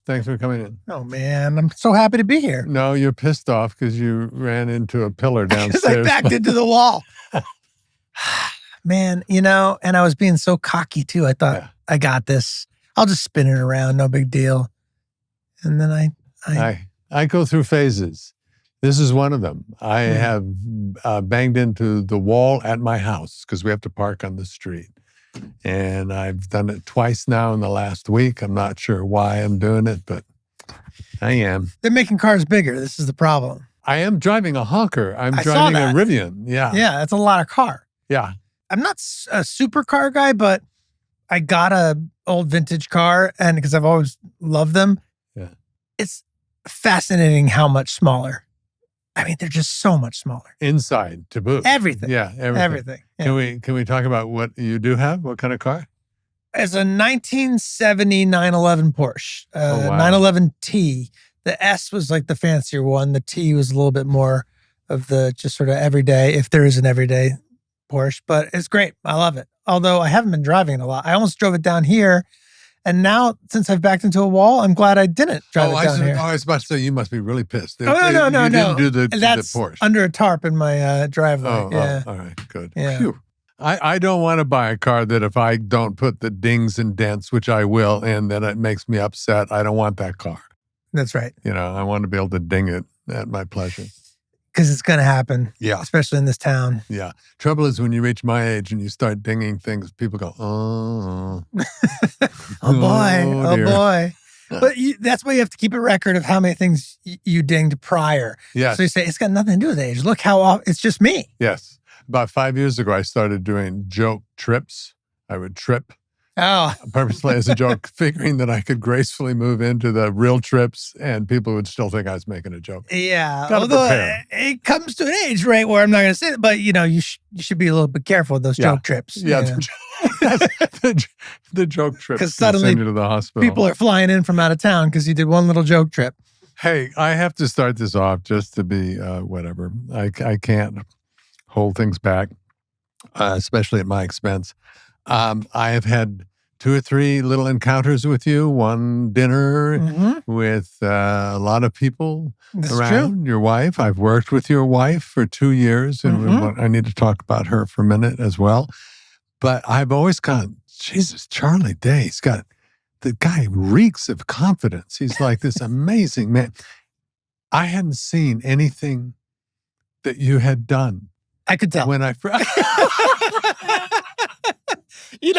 Thanks for coming in. Oh, man. I'm so happy to be here. No, you're pissed off because you ran into a pillar downstairs. Because I backed into the wall. Man, and I was being so cocky too. I thought, I got this. I'll just spin it around. No big deal. And then I go through phases. This is one of them. I have banged into the wall at my house because we have to park on the street. And I've done it twice now in the last week. I'm not sure why I'm doing it, but I am. They're making cars bigger. This is the problem. I am driving a honker. I'm driving a Rivian. Yeah. Yeah, that's a lot of car. Yeah. I'm not a super car guy, but I got a old vintage car, and because I've always loved them. Yeah. It's fascinating how much smaller. I mean, they're just so much smaller. Inside to boot. Everything. Yeah, everything. Yeah. Can we talk about what you do have? What kind of car? It's a 1970 911 Porsche, 911T. The S was like the fancier one. The T was a little bit more of the just sort of everyday, if there is an everyday Porsche. But it's great. I love it. Although I haven't been driving it a lot. I almost drove it down here. And now, since I've backed into a wall, I'm glad I didn't drive it down here. I was about to say, you must be really pissed. No. You didn't do the Porsche. Under a tarp in my driveway. All right, good. Yeah. Phew. I don't want to buy a car that if I don't put the dings and dents, which I will, and then it makes me upset. I don't want that car. That's right. I want to be able to ding it at my pleasure. Because it's going to happen. Yeah. Especially in this town. Yeah. Trouble is when you reach my age and you start dinging things, people go, oh. Oh boy. But that's why you have to keep a record of how many things you dinged prior. Yes. So you say, it's got nothing to do with age. Look how often, it's just me. Yes. About 5 years ago, I started doing joke trips. I would trip purposely as a joke, figuring that I could gracefully move into the real trips and people would still think I was making a joke. Yeah. Although it comes to an age, right, where I'm not going to say it, but you should be a little bit careful with those joke trips. Yeah. The joke trips. Because suddenly send you to the hospital. People are flying in from out of town because you did one little joke trip. Hey, I have to start this off just to be whatever. I can't hold things back, especially at my expense. I have had 2 or 3 little encounters with you, one dinner with a lot of people around. True. Your wife. I've worked with your wife for 2 years, and I need to talk about her for a minute as well. But I've always gone, Jesus, Charlie Day, the guy reeks of confidence. He's like this amazing man. I hadn't seen anything that you had done. I could tell. When I you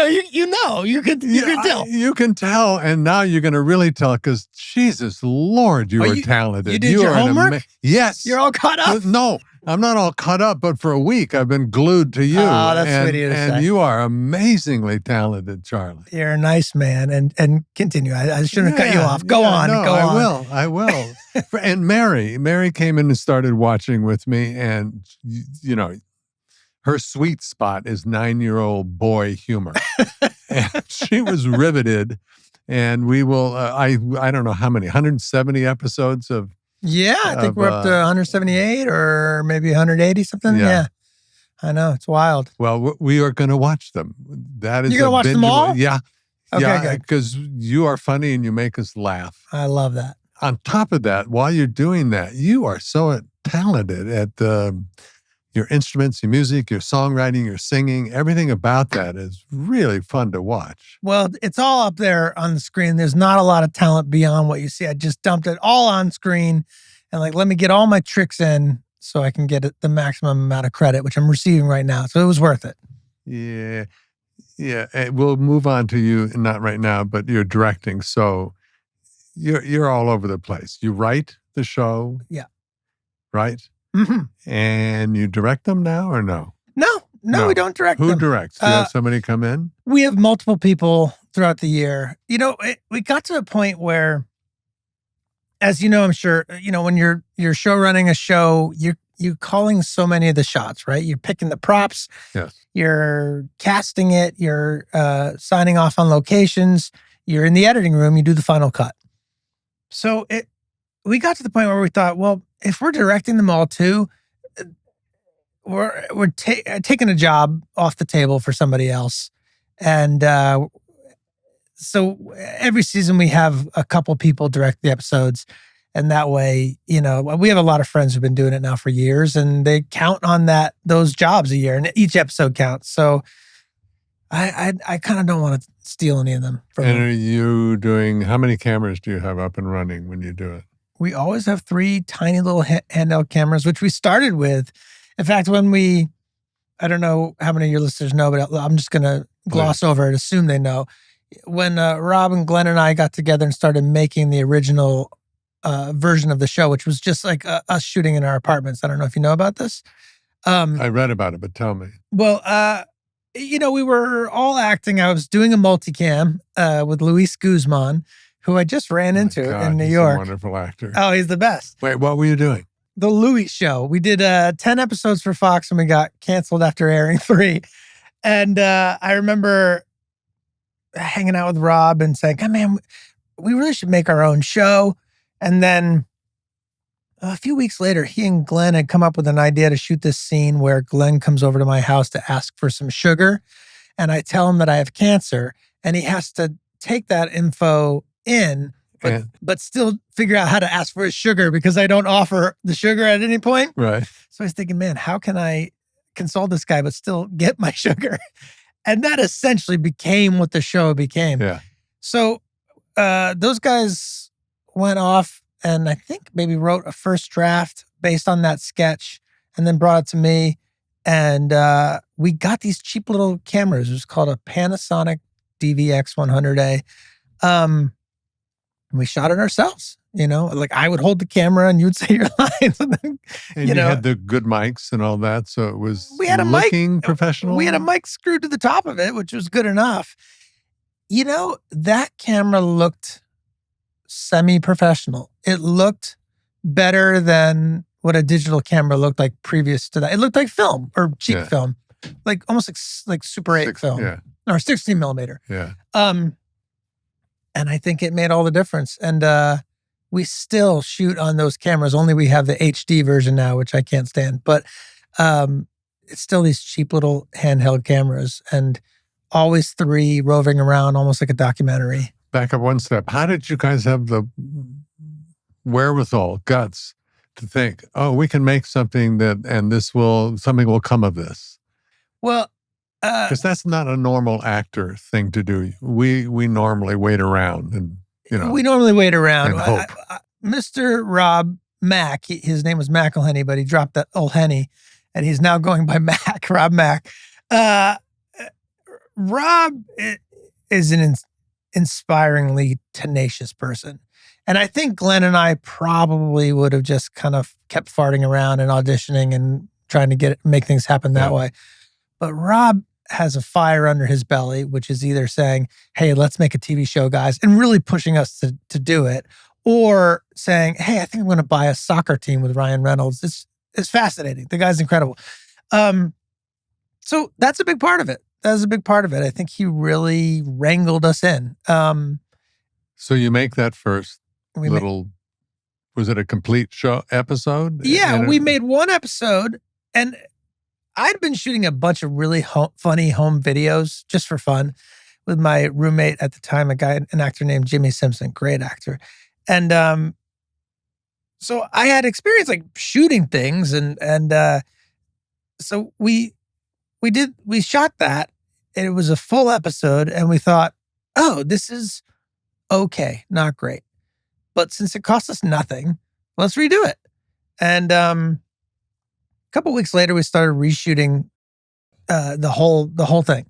can tell. You can tell, and now you're going to really tell because Jesus Lord, you are talented. You did your homework? Yes. You're all caught up? No, I'm not all caught up, but for a week I've been glued to you. Oh, that's sweet of you to say. And you are amazingly talented, Charlie. You're a nice man, and continue. I shouldn't have cut you off. Go on. I will. And Mary came in and started watching with me, and her sweet spot is 9-year-old boy humor. And she was riveted. And we will, I don't know how many, 170 episodes of. Yeah, I think we're up to 178 or maybe 180 something. Yeah. I know, it's wild. Well, we are going to watch them. That is. You're going to watch them all? Yeah. Okay, good. Because you are funny and you make us laugh. I love that. On top of that, while you're doing that, you are so talented at your instruments, your music, your songwriting, your singing. Everything about that is really fun to watch. Well, it's all up there on the screen. There's not a lot of talent beyond what you see. I just dumped it all on screen and let me get all my tricks in so I can get the maximum amount of credit, which I'm receiving right now. So it was worth it. Yeah. Yeah. We'll move on to you, not right now, but you're directing. So you're all over the place. You write the show. Yeah. Right? Mm-hmm. And you direct them now or no? No, we don't direct them. Who directs? Do you have somebody come in? We have multiple people throughout the year. We got to a point where, as you know, I'm sure, when you're show running a show, you're calling so many of the shots, right? You're picking the props. Yes. You're casting it. You're signing off on locations. You're in the editing room. You do the final cut. So we got to the point where we thought, well, if we're directing them all too, we're taking a job off the table for somebody else. And so every season we have a couple people direct the episodes. And that way, we have a lot of friends who've been doing it now for years, and they count on those jobs a year, and each episode counts. So I kind of don't want to steal any of them from them. Are you doing, how many cameras do you have up and running when you do it? We always have 3 tiny little handheld cameras, which we started with. In fact, I don't know how many of your listeners know, but I'm just going to gloss over it, assume they know. When Rob and Glenn and I got together and started making the original version of the show, which was just like us shooting in our apartments. I don't know if you know about this. I read about it, but tell me. Well, we were all acting. I was doing a multicam with Luis Guzman, who I just ran into in New York. He's a wonderful actor. Oh, he's the best. Wait, what were you doing? The Louis Show. We did 10 episodes for Fox and we got canceled after airing 3. And I remember hanging out with Rob and saying, "Oh, man, we really should make our own show." And then a few weeks later, he and Glenn had come up with an idea to shoot this scene where Glenn comes over to my house to ask for some sugar. And I tell him that I have cancer and he has to take that info in, but still figure out how to ask for his sugar because I don't offer the sugar at any point. Right. So I was thinking, man, how can I console this guy but still get my sugar? And that essentially became what the show became. Yeah. So those guys went off and I think maybe wrote a first draft based on that sketch and then brought it to me. And we got these cheap little cameras. It was called a Panasonic DVX 100A. We shot it ourselves, like I would hold the camera and you would say your lines. And then, you had the good mics and all that. So it was professional. We had a mic screwed to the top of it, which was good enough. That camera looked semi-professional. It looked better than what a digital camera looked like previous to that. It looked like film or cheap film, like almost like Super 8 film or 16 millimeter. Yeah. And I think it made all the difference. And we still shoot on those cameras. Only we have the HD version now, which I can't stand. But it's still these cheap little handheld cameras and always 3 roving around, almost like a documentary. Back up one step. How did you guys have the wherewithal, guts to think, oh, we can make something something will come of this? Well, because that's not a normal actor thing to do. We normally wait around and, we normally wait around. And hope. Mr. Rob Mack, his name was McElhenney, but he dropped that old Henny and he's now going by Mack, Rob Mack. Rob is an inspiringly tenacious person. And I think Glenn and I probably would have just kind of kept farting around and auditioning and trying to make things happen that way. But Rob has a fire under his belly, which is either saying, "Hey, let's make a TV show, guys," and really pushing us to do it, or saying, "Hey, I think I'm going to buy a soccer team with Ryan Reynolds." It's fascinating. The guy's incredible. So that's a big part of it. That's a big part of it. I think he really wrangled us in. So you make that first was it a complete show episode? Yeah, we made one episode and I'd been shooting a bunch of really funny home videos just for fun with my roommate at the time, an actor named Jimmy Simpson, great actor. And so I had experience like shooting things and so we shot that. And it was a full episode and we thought, oh, this is okay, not great. But since it cost us nothing, let's redo it. And a couple weeks later, we started reshooting the whole thing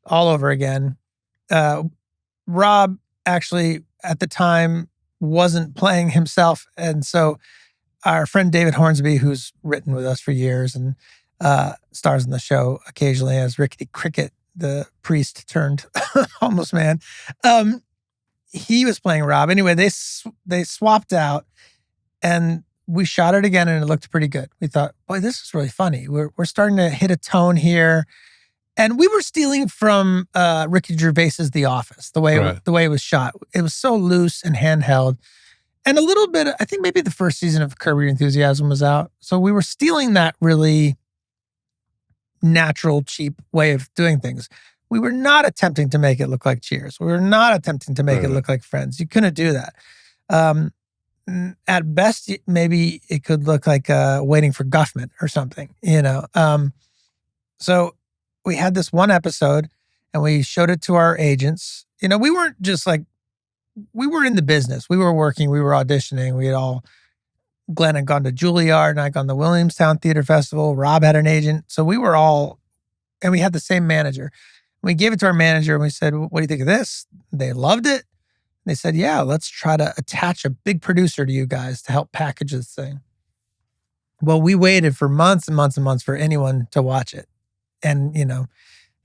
all over again. Rob actually at the time wasn't playing himself. And so our friend David Hornsby, who's written with us for years and stars in the show occasionally as Rickety Cricket, the priest turned homeless man. He was playing Rob. Anyway, they swapped out and we shot it again and it looked pretty good. We thought, boy, this is really funny. We're starting to hit a tone here. And we were stealing from Ricky Gervais's The Office, the way it was shot. It was so loose and handheld. And a little bit, I think maybe the first season of Curb Your Enthusiasm was out. So we were stealing that really natural, cheap way of doing things. We were not attempting to make it look like Cheers. We were not attempting to make it look like Friends. You couldn't do that. At best, maybe it could look like Waiting for Guffman or something, So we had this one episode and we showed it to our agents. We weren't just like, we were in the business. We were working, we were auditioning. Glenn had gone to Juilliard and I had gone to the Williamstown Theater Festival. Rob had an agent. So we were all, and we had the same manager. We gave it to our manager and we said, what do you think of this? They loved it. They said, yeah, let's try to attach a big producer to you guys to help package this thing. Well, we waited for months and months and months for anyone to watch it. And,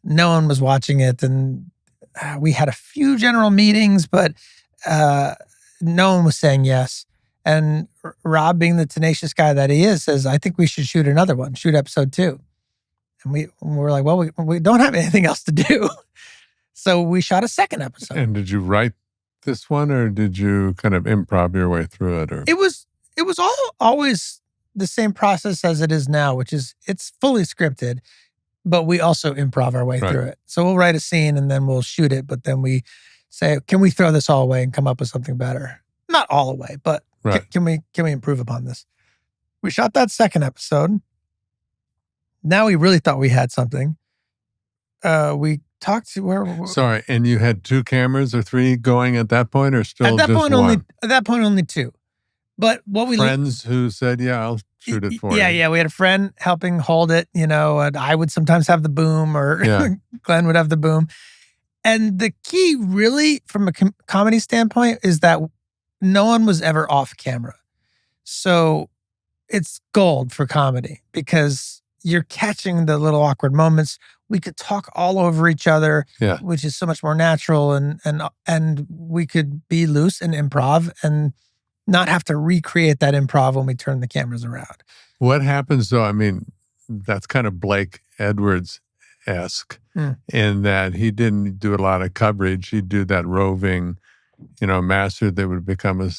no one was watching it. And we had a few general meetings, but no one was saying yes. And Rob, being the tenacious guy that he is, says, I think we should shoot another one, shoot episode 2. And we were like, well, we don't have anything else to do. So we shot a second episode. And did you write this one or did you kind of improv your way through it? Or? It was always the same process as it is now, which is it's fully scripted, but we also improv our way through it. So we'll write a scene and then we'll shoot it, but then we say, can we throw this all away and come up with something better? Not all away, but can we improve upon this? We shot that second episode. Now we really thought we had something. We talked to Sorry, and you had 2 cameras or 3 going at that point, or still at that just point one? At that point, only 2. But what we friends who said, "Yeah, I'll shoot it for you." Yeah. We had a friend helping hold it. And I would sometimes have the boom, or Glenn would have the boom. And the key, really, from a comedy standpoint, is that no one was ever off camera. So it's gold for comedy because you're catching the little awkward moments. We could talk all over each other, which is so much more natural, and we could be loose and improv and not have to recreate that improv when we turn the cameras around. What happens though? I mean, that's kind of Blake Edwards-esque in that he didn't do a lot of coverage. He'd do that roving, master that would become a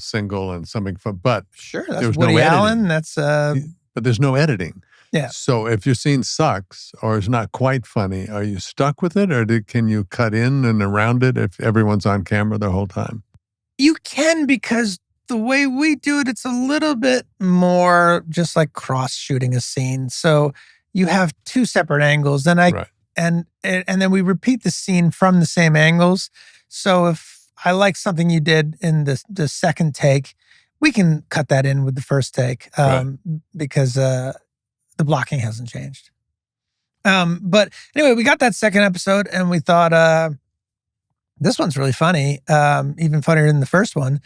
single and something fun. But sure, that's Woody Allen. That's but there's no editing. Yeah. So if your scene sucks or is not quite funny, are you stuck with it, or can you cut in and around it if everyone's on camera the whole time? You can, because the way we do it, it's a little bit more just like cross shooting a scene. So you have 2 separate angles, and and then we repeat the scene from the same angles. So if I like something you did in the second take, we can cut that in with the first take because the blocking hasn't changed. But anyway, we got that second episode and we thought, this one's really funny, even funnier than the first one.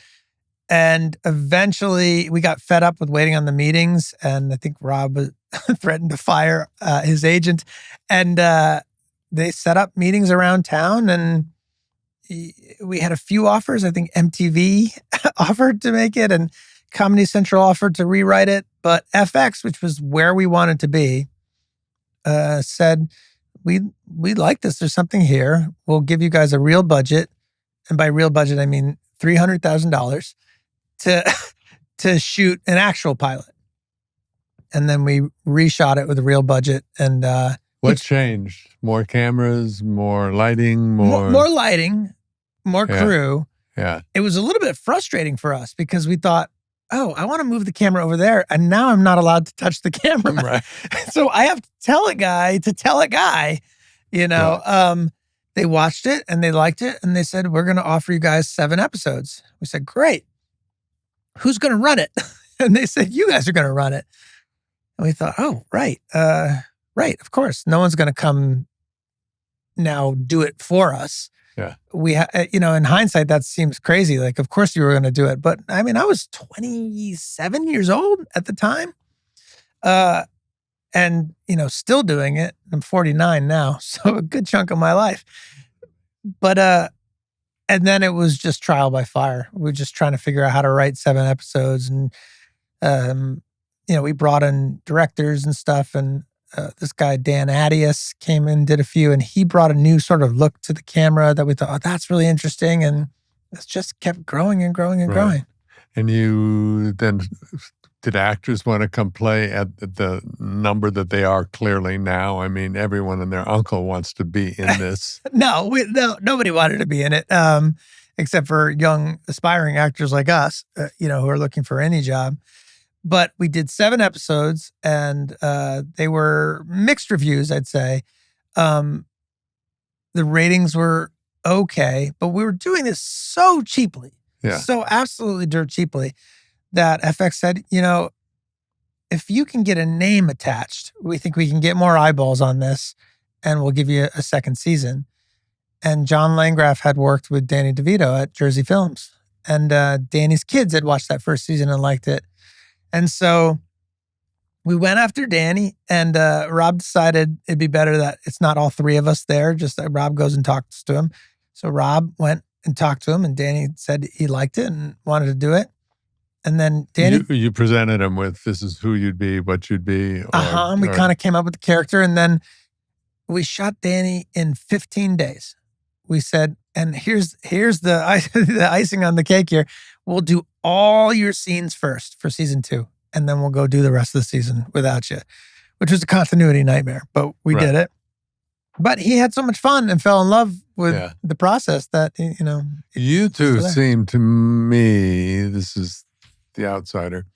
And eventually we got fed up with waiting on the meetings. And I think Rob threatened to fire his agent. And they set up meetings around town, and we had a few offers. I think MTV offered to make it and Comedy Central offered to rewrite it. But FX, which was where we wanted to be, said, we like this. There's something here. We'll give you guys a real budget. And by real budget, I mean $300,000 to shoot an actual pilot. And then we reshot it with a real budget. And what changed? More cameras, more lighting, more lighting, more crew. Yeah. It was a little bit frustrating for us because we thought, oh, I want to move the camera over there, and now I'm not allowed to touch the camera. Right. So I have to tell a guy to tell a guy, Yeah. They watched it and they liked it, and they said, we're going to offer you guys 7 episodes. We said, great. Who's going to run it? And they said, you guys are going to run it. And we thought, oh, right. Right, of course. No one's going to come now do it for us. Yeah. We, in hindsight, that seems crazy. Like, of course you were going to do it. But I mean, I was 27 years old at the time. And, still doing it. I'm 49 now. So a good chunk of my life. But, and then it was just trial by fire. We were just trying to figure out how to write 7 episodes. And, we brought in directors and stuff. And this guy, Dan Adius, came in, did a few, and he brought a new sort of look to the camera that we thought, oh, that's really interesting. And it's just kept growing and growing and growing. And you then Did actors want to come play at the number that they are clearly now? I mean, everyone and their uncle wants to be in this. No, nobody wanted to be in it, except for young aspiring actors like us, who are looking for any job. But we did 7 episodes, and they were mixed reviews, I'd say. The ratings were okay, but we were doing this so cheaply, so absolutely dirt cheaply, that FX said, if you can get a name attached, we think we can get more eyeballs on this, and we'll give you a second season. And John Landgraf had worked with Danny DeVito at Jersey Films, and Danny's kids had watched that first season and liked it. And so we went after Danny, and Rob decided it'd be better that it's not all 3 of us there, just that Rob goes and talks to him. So Rob went and talked to him, and Danny said he liked it and wanted to do it. And then Danny... You presented him with, this is who you'd be, what you'd be. And we kind of came up with the character, and then we shot Danny in 15 days. We said, and here's the the icing on the cake here. We'll do all your scenes first for season 2, and then we'll go do the rest of the season without you, which was a continuity nightmare, but we did it. But he had so much fun and fell in love with the process that, You two seem to me, this is the outsider,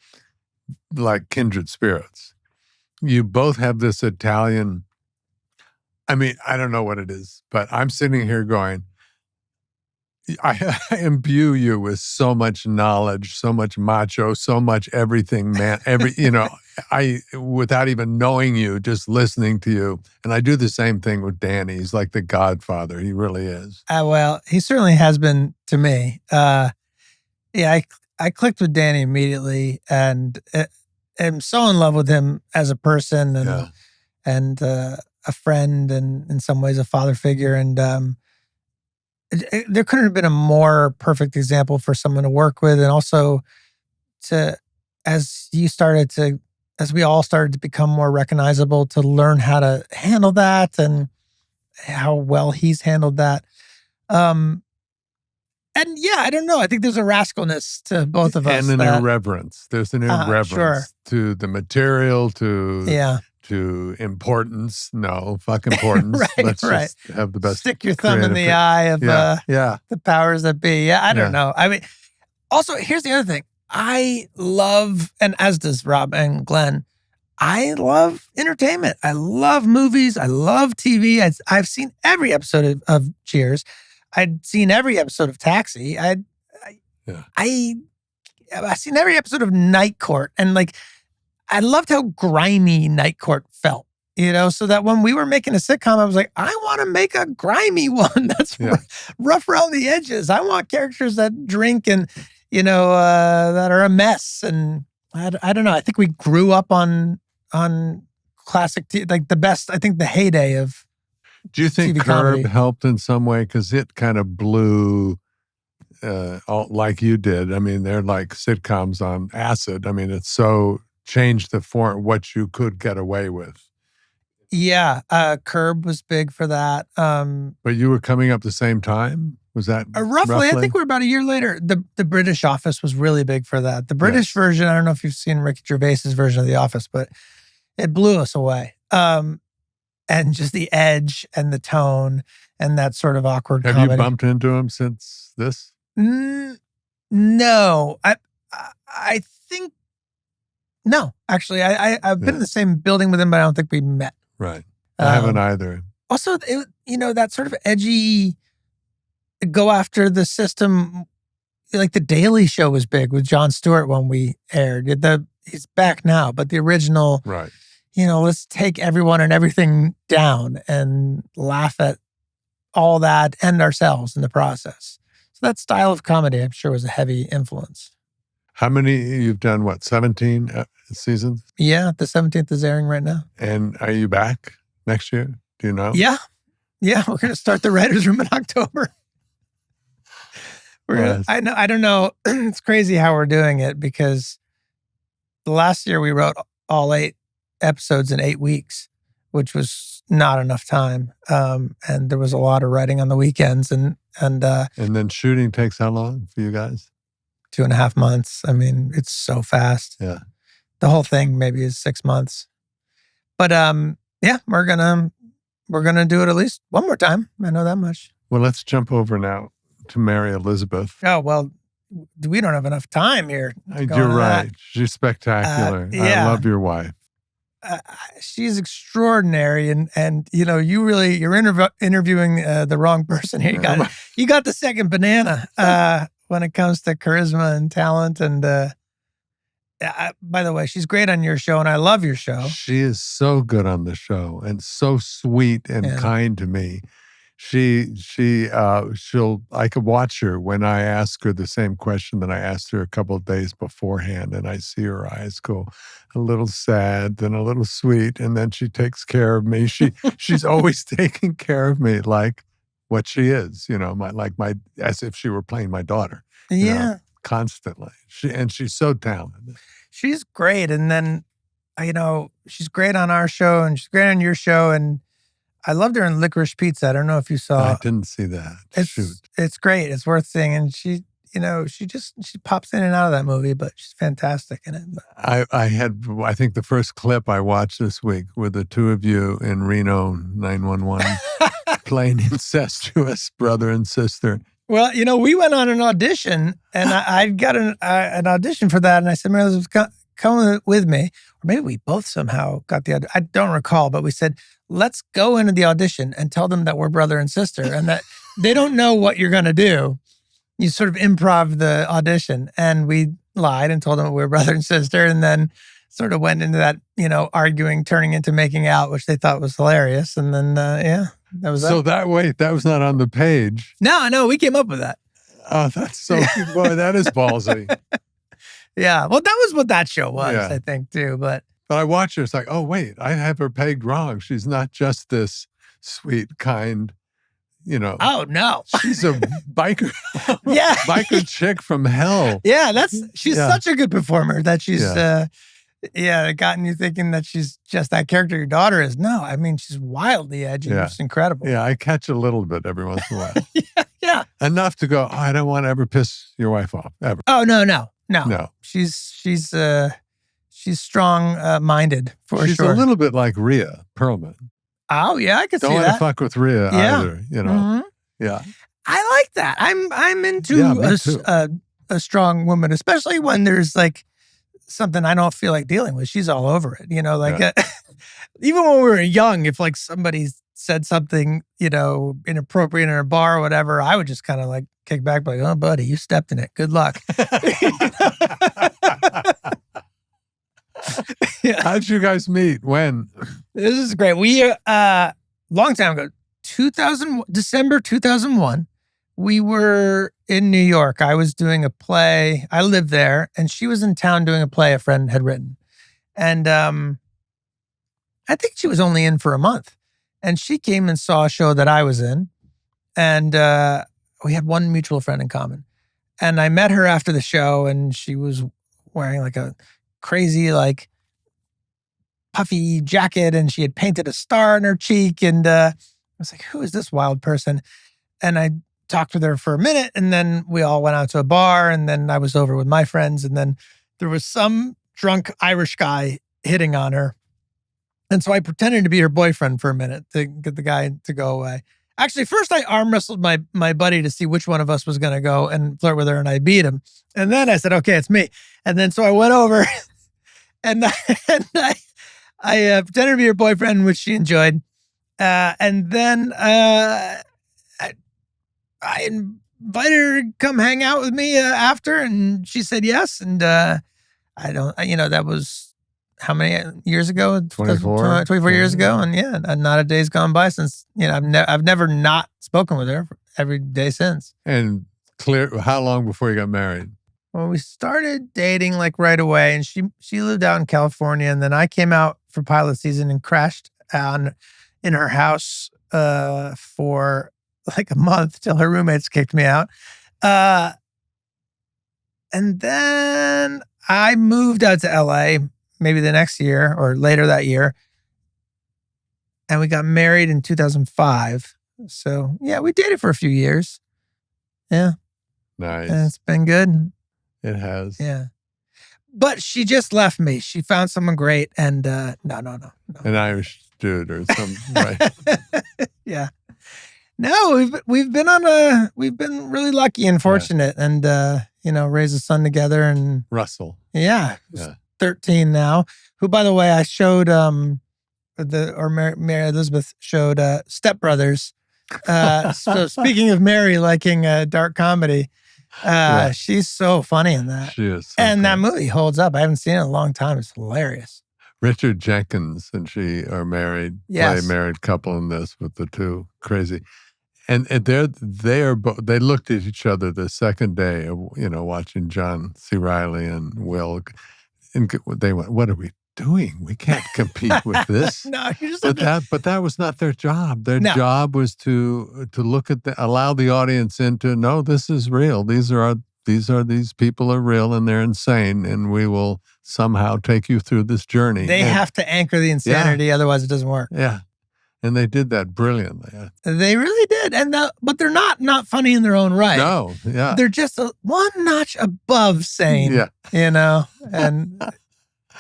like kindred spirits. You both have this Italian, I mean, I don't know what it is, but I'm sitting here going, I imbue you with so much knowledge, so much macho, so much everything, man. I without even knowing you, just listening to you. And I do the same thing with Danny. He's like the godfather. He really is. Well, he certainly has been to me. I clicked with Danny immediately, and am so in love with him as a person and a friend, and in some ways a father figure. And there couldn't have been a more perfect example for someone to work with, and also as we all started to become more recognizable, to learn how to handle that and how well he's handled that. And I don't know. I think there's a rascalness to both of us. And an irreverence. There's an irreverence to the material, to importance. No, fuck importance. Let's just have the best. Stick your thumb in the eye of the powers that be. I don't know. I mean, also, here's the other thing. I love, and as does Rob and Glenn, I love entertainment. I love movies. I love TV. I've seen every episode of Cheers. I'd seen every episode of Taxi. I've seen every episode of Night Court, and I loved how grimy Night Court felt. So that when we were making a sitcom, I was like, I want to make a grimy one that's rough around the edges. I want characters that drink and that are a mess. And I don't know. I think we grew up on classic, the best. I think the heyday of. Do you think TV Curb comedy helped in some way? Because it kind of blew, like you did. I mean, they're like sitcoms on acid. I mean, it's so changed the form, what you could get away with. Yeah, Curb was big for that. But you were coming up the same time? Was that roughly? I think we're about a year later. The British Office was really big for that. The British version, I don't know if you've seen Ricky Gervais's version of The Office, but it blew us away. And just the edge and the tone and that sort of awkward comedy. Have you bumped into him since this? No. I think, no. Actually, I've been in the same building with him, but I don't think we met. Right. I haven't either. Also, that sort of edgy, go after the system, like The Daily Show was big with Jon Stewart when we aired. He's back now, but the original... Right. Let's take everyone and everything down and laugh at all that and ourselves in the process. So that style of comedy, I'm sure, was a heavy influence. How many, you've done, 17 seasons? Yeah, the 17th is airing right now. And are you back next year? Do you know? Yeah, we're going to start the writer's room in October. I don't know. It's crazy how we're doing it, because the last year we wrote all 8 episodes in 8 weeks, which was not enough time. And there was a lot of writing on the weekends, and then shooting takes how long for you guys? 2.5 months. I mean, it's so fast. Yeah. The whole thing maybe is 6 months. But yeah, we're gonna do it at least one more time. I know that much. Well, let's jump over now to Mary Elizabeth. Oh, well, we don't have enough time here. You're right. She's spectacular. Yeah. I love your wife. She's extraordinary, and you're interviewing the wrong person here. You got the second banana when it comes to charisma and talent. And by the way, she's great on your show, and I love your show. She is so good on the show and so sweet and kind to me. I could watch her when I ask her the same question that I asked her a couple of days beforehand, and I see her eyes go a little sad, then a little sweet, and then she takes care of me. She's always taking care of me like what she is, as if she were playing my daughter. Constantly. She's so talented. She's great, and then she's great on our show, and she's great on your show, and I loved her in Licorice Pizza. I don't know if you saw. I didn't see that. It's great. It's worth seeing. And she pops in and out of that movie, but she's fantastic in it. I think the first clip I watched this week were the two of you in Reno 911 playing incestuous brother and sister. Well, we went on an audition, and I got an audition for that, and I said, Mary Elizabeth, come with me. Or maybe we both somehow got the audition. I don't recall, but we said, let's go into the audition and tell them that we're brother and sister and that they don't know what you're going to do. You sort of improv the audition. And we lied and told them we were brother and sister, and then sort of went into that, arguing, turning into making out, which they thought was hilarious. And then, that was that. So that was not on the page. No, we came up with that. Oh, that's so, boy, that is ballsy. Yeah, well, that was what that show was, I think, too. But I watch her, it's like, oh, wait, I have her pegged wrong. She's not just this sweet, kind, Oh, no. She's a biker. Yeah. Biker chick from hell. Yeah, she's such a good performer that she's, gotten you thinking that she's just that character your daughter is. No, I mean, she's wildly edgy. Yeah. It's incredible. Yeah, I catch a little bit every once in a while. Yeah. Enough to go, I don't want to ever piss your wife off, ever. Oh, no. She's strong-minded for sure. She's a little bit like Rhea Perlman. Oh yeah, I can see that. Don't want to fuck with Rhea either. Mm-hmm. Yeah. I like that. I'm into a strong woman, especially when there's like something I don't feel like dealing with. She's all over it. Even when we were young, if like somebody said something inappropriate in a bar or whatever, I would just kind of like kick back, like, "Oh, buddy, you stepped in it. Good luck." Yeah. How'd you guys meet? When? This is great. We long time ago, December 2001. We were in New York. I was doing a play. I lived there, and she was in town doing a play a friend had written. And I think she was only in for a month. And she came and saw a show that I was in, and we had one mutual friend in common. And I met her after the show, and she was wearing like a crazy, like puffy jacket, and she had painted a star in her cheek. And I was like, who is this wild person? And I talked with her for a minute, and then we all went out to a bar, and then I was over with my friends, and then there was some drunk Irish guy hitting on her. And so I pretended to be her boyfriend for a minute to get the guy to go away. Actually, first I arm wrestled my buddy to see which one of us was going to go and flirt with her, and I beat him. And then I said, okay, it's me. And then so I went over and I pretended to be her boyfriend, which she enjoyed. And then I invited her to come hang out with me after, and she said yes. And that was how many years ago? 24 years ago. And not a day's gone by since, I've never not spoken with her every day since. And how long before you got married? Well, we started dating like right away, and she lived out in California, and then I came out for pilot season and crashed in her house for like a month till her roommates kicked me out. And then I moved out to LA maybe the next year or later that year. And we got married in 2005. So yeah, we dated for a few years. Yeah. Nice. And it's been good. It has. Yeah. But she just left me. She found someone great, and no. An Irish dude or something, right? Yeah. No, we've been really lucky and fortunate, and raised a son together, and Russell. Yeah. 13 now. Who, by the way, I showed Mary Elizabeth showed Step Brothers. So speaking of Mary liking dark comedy, she's so funny in that. She is. And that movie holds up. I haven't seen it in a long time. It's hilarious. Richard Jenkins and she are married. Yes. Play a married couple in this with the two. Crazy. And they looked at each other the second day of, watching John C. Reilly and Will. And they went, "What are we doing? We can't compete with this." No, but that was not their job. Their job was to look at allow the audience into, no, this is real. These people are real and they're insane, and we will somehow take you through this journey. They have to anchor the insanity, otherwise it doesn't work. Yeah. And they did that brilliantly. They really did. And but they're not funny in their own right. No, yeah. They're just one notch above sane. Yeah. And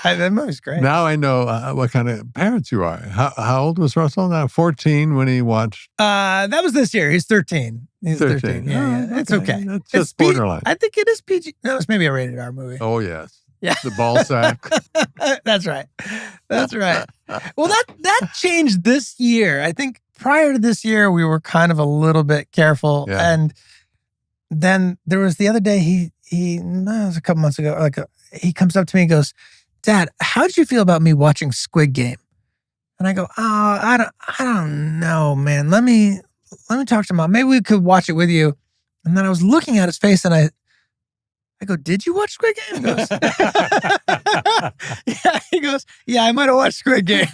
that movie's great. Now I know what kind of parents you are. How old was Russell now? 14 when he watched? That was this year. He's 13. He's 13. Yeah. It's okay. That's just borderline. I think it is PG. No, it's maybe a rated R movie. Oh, yes. Yeah. The ball sack. That's right. Well, that changed this year. I think prior to this year, we were kind of a little bit careful. Yeah. And then there was the other day, it was a couple months ago, he comes up to me and goes, "Dad, how did you feel about me watching Squid Game?" And I go, "Oh, I don't know, man. Let me talk to Mom. Maybe we could watch it with you." And then I was looking at his face and I go, "Did you watch Squid Game?" He goes, "Yeah." He goes, "Yeah, I might have watched Squid Game."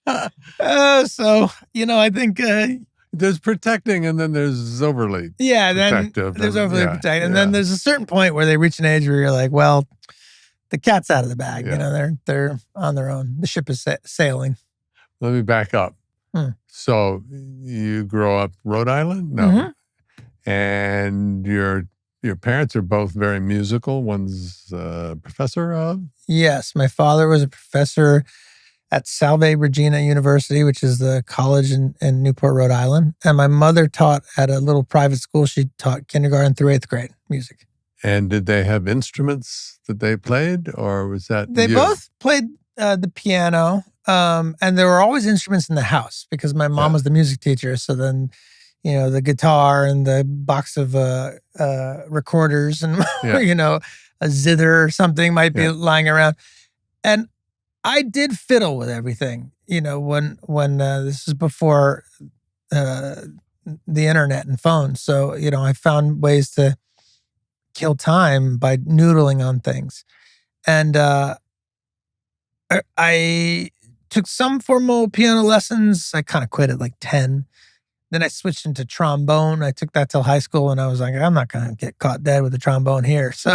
So, I think there's protecting and then there's overly protective. Then there's overly protective. And then there's a certain point where they reach an age where you're like, well, the cat's out of the bag. Yeah. They're on their own. The ship is sailing. Let me back up. So you grow up Rhode Island? No. Mm-hmm. And your parents are both very musical. One's a professor of? Yes. My father was a professor at Salve Regina University, which is the college in Newport, Rhode Island. And my mother taught at a little private school. She taught kindergarten through 8th grade music. And did they have instruments that they played, or was that They both played the piano, and there were always instruments in the house because my mom was the music teacher. So then, the guitar and the box of recorders and, a zither or something might be lying around. And I did fiddle with everything, when this is before the internet and phones. So, I found ways to kill time by noodling on things. And I took some formal piano lessons. I kind of quit at like 10. Then I switched into trombone. I took that till high school, and I was like, I'm not going to get caught dead with a trombone here. So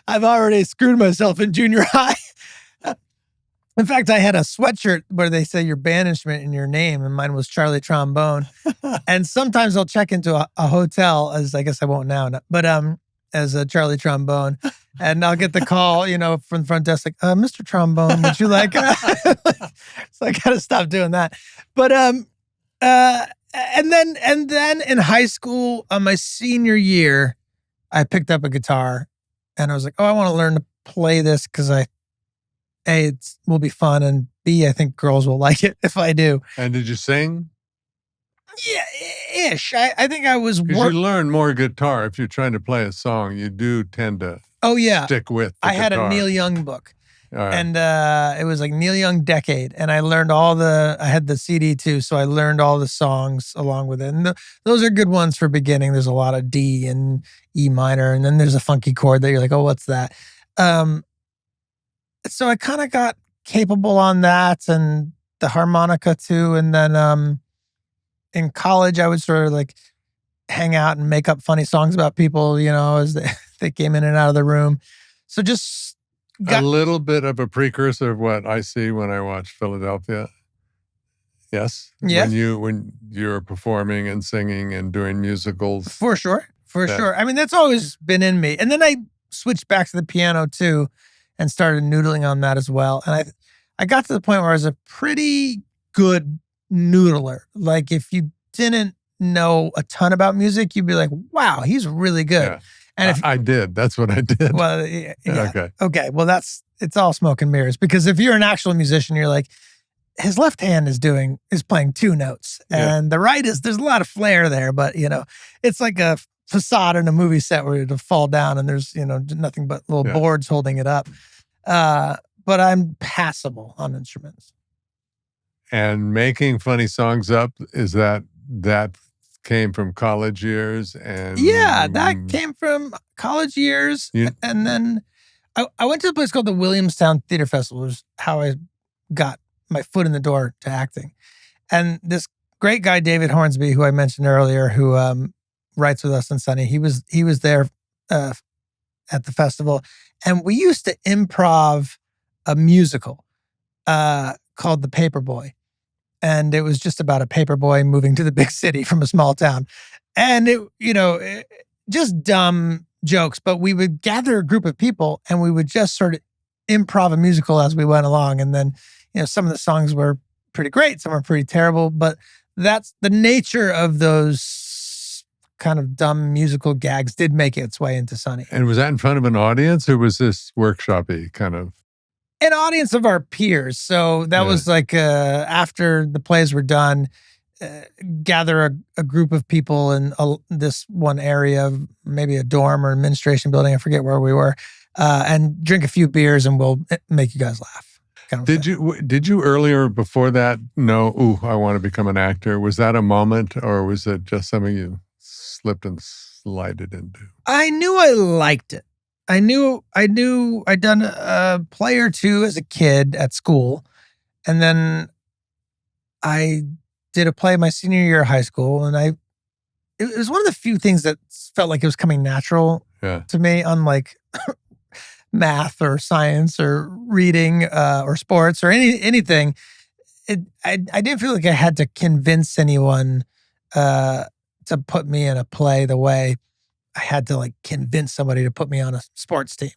I've already screwed myself in junior high. In fact, I had a sweatshirt where they say your band instrument in your name, and mine was Charlie Trombone. And sometimes I'll check into a hotel, as I guess I won't now, but as a Charlie Trombone, and I'll get the call, from the front desk, like, "Mr. Trombone, would you like?" So I got to stop doing that. But and then in high school, my senior year, I picked up a guitar, and I was like, "Oh, I want to learn to play this because A, it will be fun, and B, I think girls will like it if I do." And did you sing? Yeah, ish. I think I was. Because you learn more guitar if you're trying to play a song. You do tend to. Oh yeah, stick with. The had guitar. A Neil Young book, right. And it was like Neil Young Decade, and I learned I had the CD too, so I learned all the songs along with it. And those are good ones for beginning. There's a lot of D and E minor, and then there's a funky chord that you're like, "Oh, what's that?" So I kind of got capable on that, and the harmonica too. And then in college, I would sort of like hang out and make up funny songs about people, as they came in and out of the room. So just a little bit of a precursor of what I see when I watch Philadelphia. Yes. Yes. When you're performing and singing and doing musicals. For sure. For sure. I mean, that's always been in me. And then I switched back to the piano too and started noodling on that as well. And I got to the point where I was a pretty good noodler. Like if you didn't know a ton about music, you'd be like, wow, he's really good. Yeah. And if I did. That's what I did. well, yeah. Okay. Okay. Well, it's all smoke and mirrors, because if you're an actual musician, you're like, his left hand is playing two notes, and the right there's a lot of flair there, but it's like a facade in a movie set where it'll fall down and there's, nothing but little boards holding it up. But I'm passable on instruments. And making funny songs up, is that came from college years? And yeah, that came from college years. And then I went to a place called the Williamstown Theater Festival, which is how I got my foot in the door to acting. And this great guy, David Hornsby, who I mentioned earlier, who writes with us on Sunny, he was there at the festival. And we used to improv a musical called The Paperboy. And it was just about a paperboy moving to the big city from a small town. And just dumb jokes, but we would gather a group of people and we would just sort of improv a musical as we went along. And then, some of the songs were pretty great, some were pretty terrible, but that's the nature of those kind of dumb musical gags did make its way into Sunny. And was that in front of an audience, or was this workshop-y kind of? An audience of our peers. So that was like after the plays were done, gather a group of people in this one area, maybe a dorm or administration building, I forget where we were, and drink a few beers and we'll make you guys laugh. Kind of Did you earlier, before that, know, I want to become an actor? Was that a moment, or was it just something you slipped and slided into? I knew I liked it. I knew I'd done a play or two as a kid at school. And then I did a play my senior year of high school. And it was one of the few things that felt like it was coming natural to me, unlike math or science or reading or sports or anything. I didn't feel like I had to convince anyone to put me in a play the way I had to convince somebody to put me on a sports team.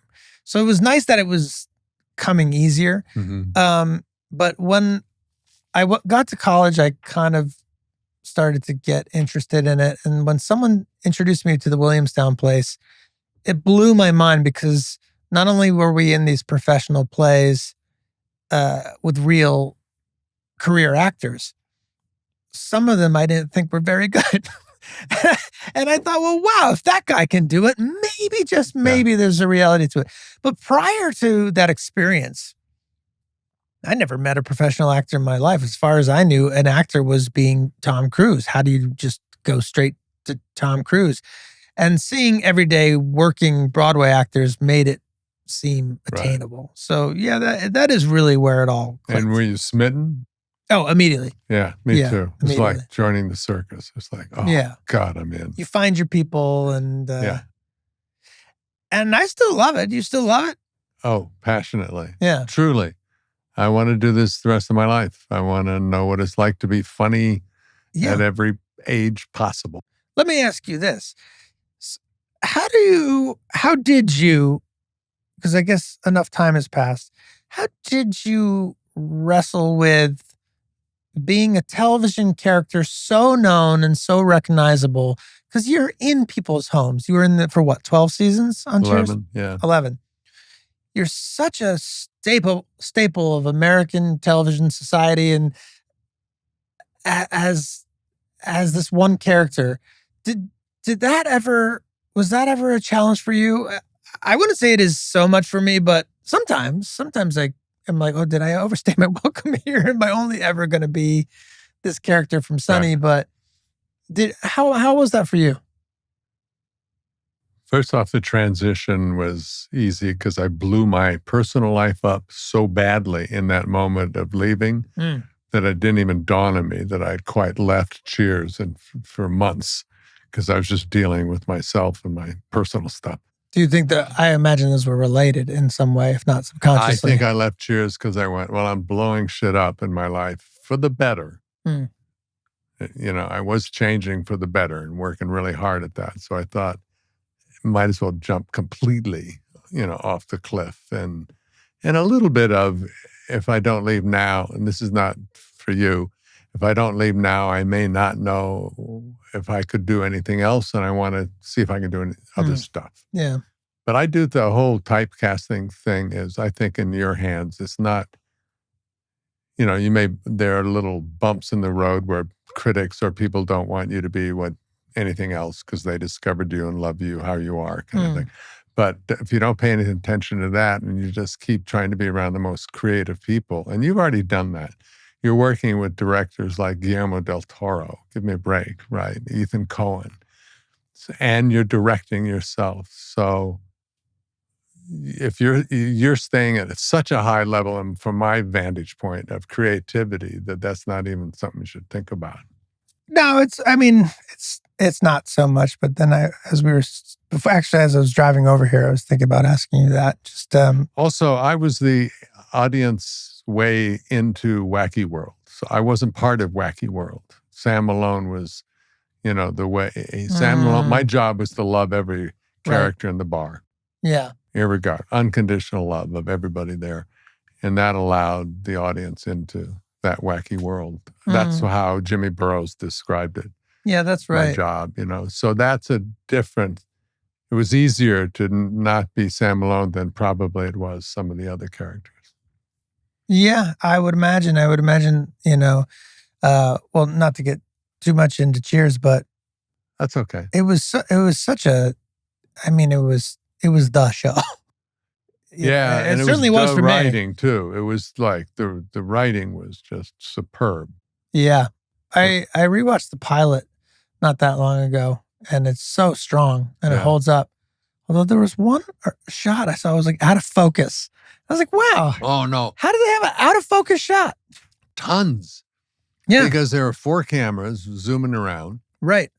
So it was nice that it was coming easier. Mm-hmm. But when I got to college, I kind of started to get interested in it. And when someone introduced me to the Williamstown place, it blew my mind, because not only were we in these professional plays with real career actors, some of them I didn't think were very good. And I thought, well, wow, if that guy can do it, maybe, just maybe there's a reality to it. But prior to that experience, I never met a professional actor in my life. As far as I knew, an actor was being Tom Cruise. How do you just go straight to Tom Cruise? And seeing everyday working Broadway actors made it seem attainable. Right. So yeah, that is really where it all clicked. And were you smitten? Oh, immediately. Yeah, me too. It's like joining the circus. It's like, God, I'm in. You find your people, and and I still love it. You still love it? Oh, passionately. Yeah. Truly. I want to do this the rest of my life. I want to know what it's like to be funny at every age possible. Let me ask you this. How did you, because I guess enough time has passed, how did you wrestle with being a television character so known and so recognizable? Because you're in people's homes. You were in for what, 12 seasons on Cheers? 11, yeah. 11. You're such a staple of American television society, and as this one character, was that ever a challenge for you? I wouldn't say it is so much for me, but sometimes I'm like, oh, did I overstay my welcome here? Am I only ever going to be this character from Sunny? But how was that for you? First off, the transition was easy because I blew my personal life up so badly in that moment of leaving that it didn't even dawn on me that I'd quite left Cheers for months, because I was just dealing with myself and my personal stuff. Do you think that, I imagine those were related in some way, if not subconsciously? I think I left Cheers because I went, well, I'm blowing shit up in my life for the better. I was changing for the better and working really hard at that. So I thought, might as well jump completely, off the cliff. And a little bit of, if I don't leave now, and this is not for you, if I don't leave now, I may not know if I could do anything else, and I want to see if I can do any other stuff. Yeah. But I do the whole typecasting thing is, I think, in your hands. It's not, there are little bumps in the road where critics or people don't want you to be anything else because they discovered you and love you how you are, kind of thing. But if you don't pay any attention to that and you just keep trying to be around the most creative people, and you've already done that. You're working with directors like Guillermo del Toro. Give me a break, right? Ethan Coen. And you're directing yourself. So if you're staying at such a high level, and from my vantage point of creativity, that's not even something you should think about. No, it's not so much. But then as I was driving over here, I was thinking about asking you that. Also, I was the audience way into Wacky World. So I wasn't part of Wacky World. Sam Malone was, the way. Sam Malone, my job was to love every character in the bar. Yeah. Irregard, unconditional love of everybody there. And that allowed the audience into that wacky world. That's how Jimmy Burrows described it. Yeah, that's right. My job, So that's a different, it was easier to not be Sam Malone than probably it was some of the other characters. Yeah, I would imagine, well, not to get too much into Cheers, but that's okay. It was such a, it was the show. Yeah, and it certainly was for me. Writing too. It was like the writing was just superb. Yeah, I rewatched the pilot not that long ago, and it's so strong and it holds up. Although there was one shot I saw was like out of focus. I was like, wow. Oh no! How did they have an out of focus shot? Tons. Yeah, because there were 4 cameras zooming around. Right.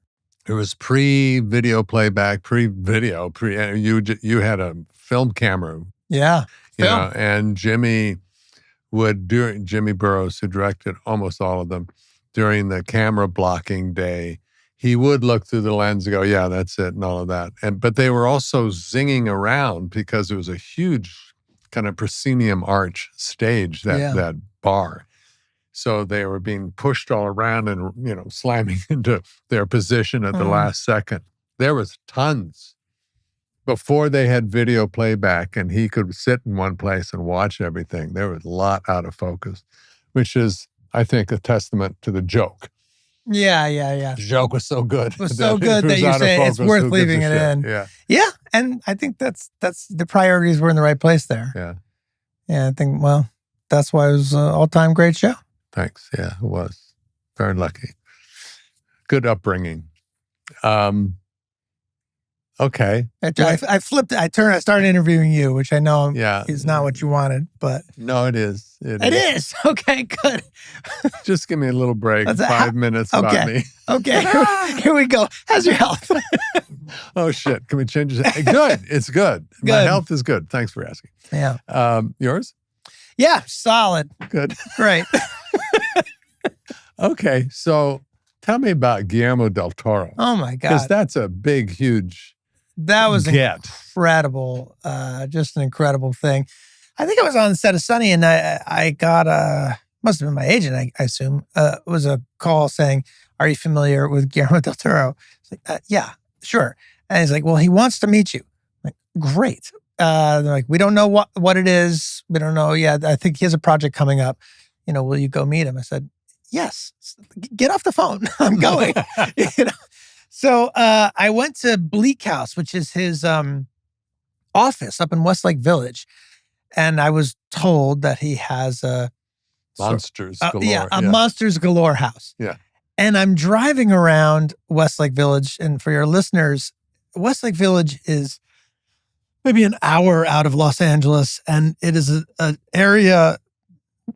It was pre-video playback, you had a film camera. Yeah. And Jimmy Burrows, who directed almost all of them, during the camera blocking day, he would look through the lens and go, yeah, that's it, and all of that. But they were also zinging around because it was a huge kind of proscenium arch stage, that bar. So they were being pushed all around and, slamming into their position at the last second. There was tons. Before they had video playback and he could sit in one place and watch everything, there was a lot out of focus, which is, I think, a testament to the joke. Yeah. The joke was so good. It was so good that you say it's worth leaving it in. Yeah. Yeah, and I think that's the priorities were in the right place there. Yeah. Yeah, I think, well, that's why it was an all-time great show. Thanks. Yeah, it was. Very lucky. Good upbringing. Okay. I flipped. I started interviewing you, which I know is not what you wanted, but no, it is. It is. Okay, good. Just give me a little break. 5 minutes about me. Okay. Here we go. How's your health? Oh shit! Can we change it? Good. It's good. My health is good. Thanks for asking. Yeah. Yours? Yeah. Solid. Good. Great. Okay. So tell me about Guillermo del Toro. Oh my God. Because that's a big, huge. That was incredible. Just an incredible thing. I think I was on the set of Sunny, and I got must have been my agent, I assume, was a call saying, "Are you familiar with Guillermo del Toro?" It's like, yeah, sure. And he's like, "Well, he wants to meet you." I'm like, great. They're like, "We don't know what it is. We don't know. Yeah, I think he has a project coming up. Will you go meet him?" I said, "Yes. Get off the phone. I'm going." So I went to Bleak House, which is his office up in Westlake Village. And I was told that he has a Monsters Galore. Monsters Galore house. Yeah. And I'm driving around Westlake Village. And for your listeners, Westlake Village is maybe an hour out of Los Angeles. And it is an area